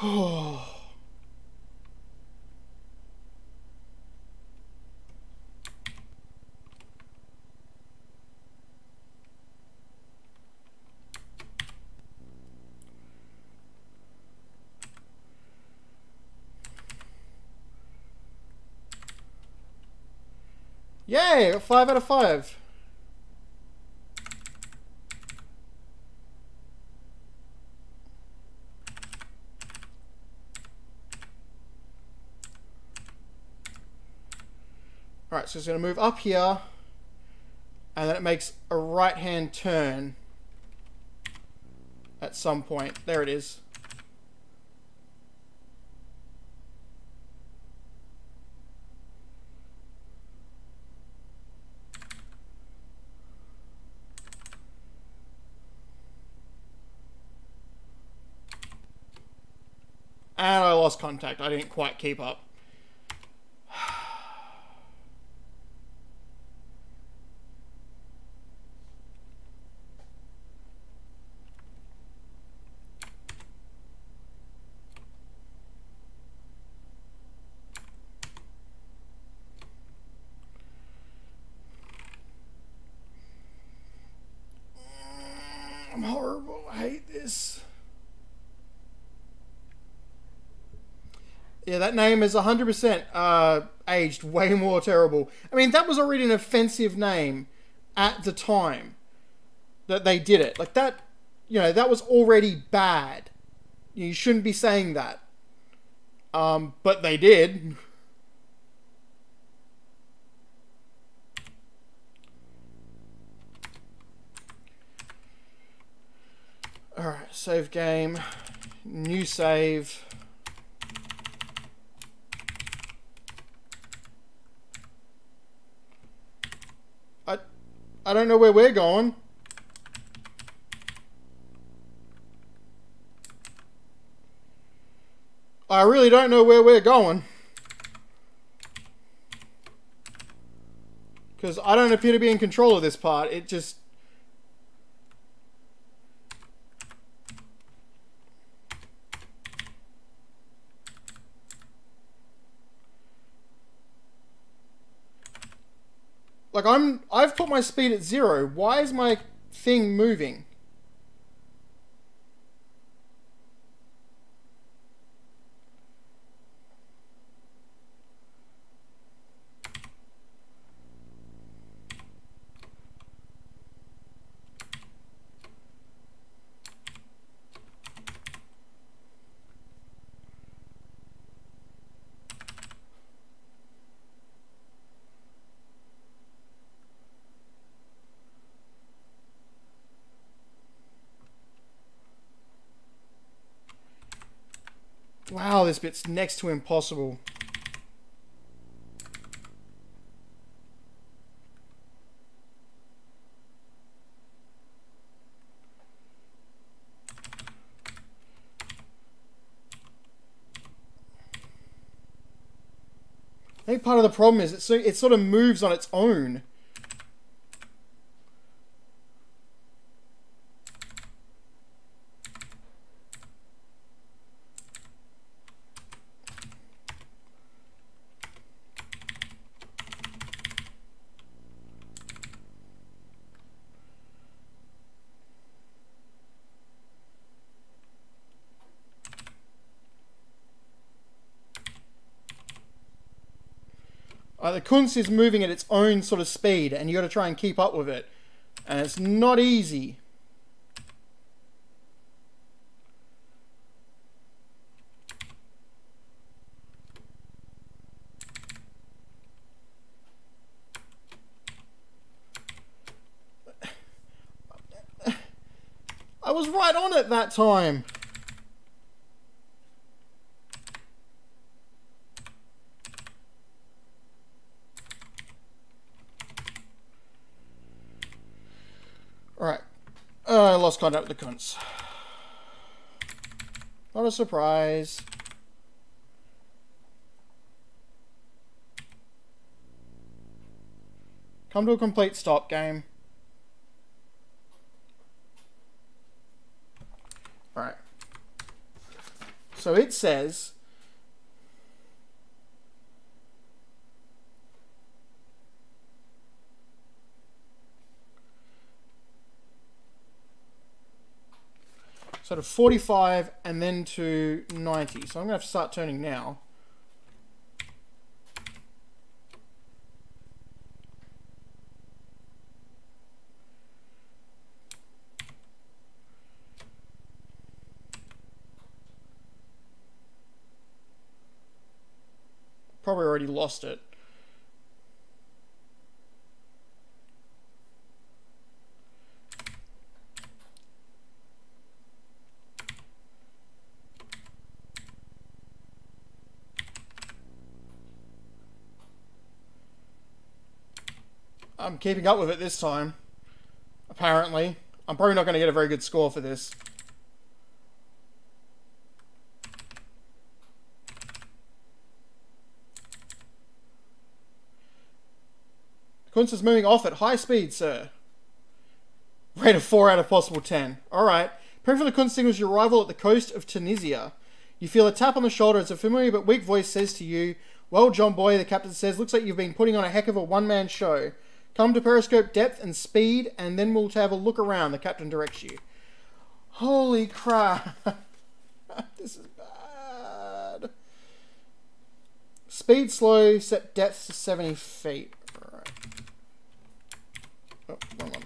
Oh. Yay! 5 out of 5. Alright, so it's going to move up here, and then it makes a right-hand turn at some point. There it is. And I lost contact. I didn't quite keep up. I'm horrible. I hate this. Yeah, that name is 100% aged way more terrible. I mean, that was already an offensive name at the time that they did it. Like that, you know, that was already bad. You shouldn't be saying that. But they did. Alright, save game. New save. I don't know where we're going. I really don't know where we're going. Because I don't appear to be in control of this part. It just... Like, I've put my speed at 0. Why is my thing moving? Wow, this bit's next to impossible. I think part of the problem is it sort of moves on its own. The Kunz is moving at its own sort of speed, and you got to try and keep up with it, and it's not easy. I was right on it that time. Alright. I lost contact with the cunts. Not a surprise. Come to a complete stop, game. Alright. So it says... So to 45 and then to 90. So I'm going to have to start turning now. Probably already lost it. I'm keeping up with it this time. Apparently. I'm probably not going to get a very good score for this. Kunz is moving off at high speed, sir. Rate of 4 out of possible 10. Alright. Praying for the Kunz signals your arrival at the coast of Tunisia. You feel a tap on the shoulder as a familiar but weak voice says to you, "Well, John boy," the captain says, "looks like you've been putting on a heck of a one-man show. Come to periscope depth and speed, and then we'll have a look around," the captain directs you. Holy crap. This is bad. Speed slow, set depth to 70 feet. Alright. Oh, wrong one.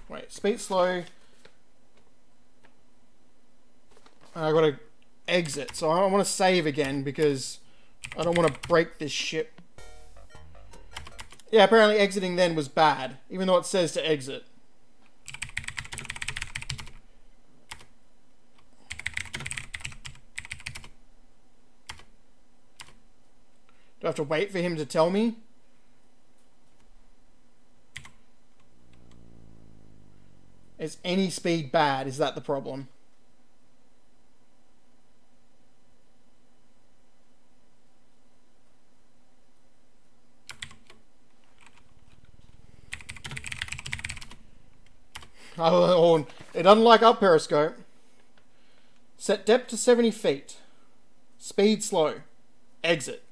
Wait, speed slow. I gotta exit, so I want to save again because I don't want to break this ship. Yeah, apparently exiting then was bad, even though it says to exit. Do I have to wait for him to tell me? Is any speed bad? Is that the problem? Oh, it doesn't like up periscope. Set depth to 70 feet. Speed slow. Exit.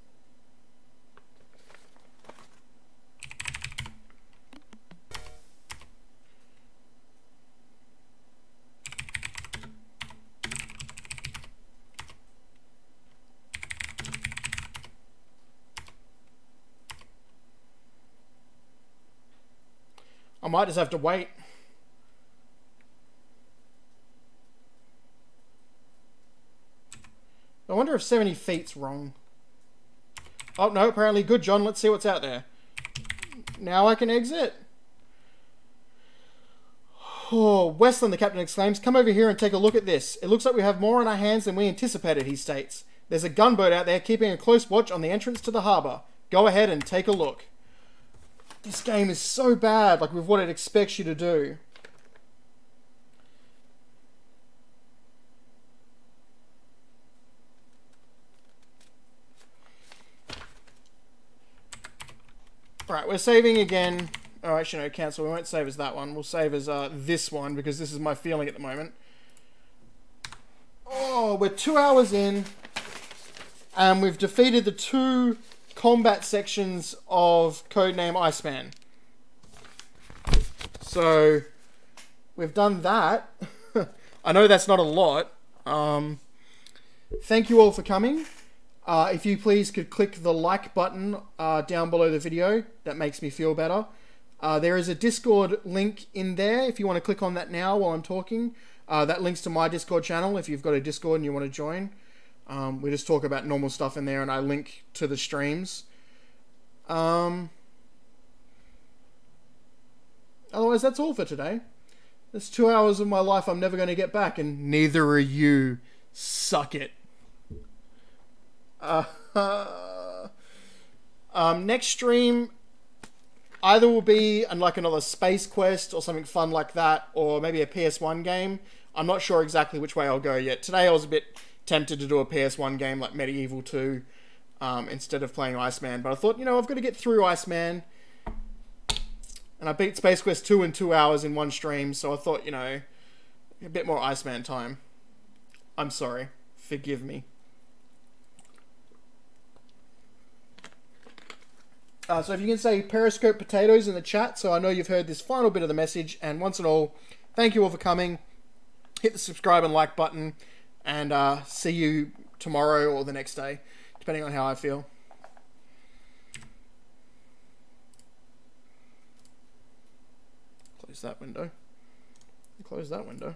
I might just have to wait. I wonder if 70 feet's wrong. Oh, no, apparently good, John. Let's see what's out there. Now I can exit. Oh, Westland, the captain exclaims. "Come over here and take a look at this. It looks like we have more on our hands than we anticipated," he states. "There's a gunboat out there keeping a close watch on the entrance to the harbour. Go ahead and take a look." This game is so bad, like with what it expects you to do. Alright, we're saving again. Oh, actually no, cancel. We won't save as that one. We'll save as this one, because this is my feeling at the moment. Oh, we're 2 hours in, and we've defeated the 2 combat sections of Codename ICEMAN. So, we've done that. I know that's not a lot. Thank you all for coming. If you please could click the like button down below the video, that makes me feel better. There is a Discord link in there if you want to click on that now while I'm talking. That links to my Discord channel if you've got a Discord and you want to join. We just talk about normal stuff in there, and I link to the streams. Otherwise, that's all for today. There's 2 hours of my life I'm never going to get back, and neither are you. Suck it. Next stream either will be like another Space Quest or something fun like that, or maybe a PS1 game. I'm not sure exactly which way I'll go yet. Today I was a bit tempted to do a PS1 game like Medieval 2 instead of playing Iceman, but I thought, you know, I've got to get through Iceman. And I beat Space Quest 2 in 2 hours in one stream, so I thought, you know, a bit more Iceman time. I'm sorry. Forgive me. So if you can say Periscope potatoes in the chat, so I know you've heard this final bit of the message, and once and all, thank you all for coming. Hit the subscribe and like button, and see you tomorrow or the next day, depending on how I feel. Close that window. Close that window.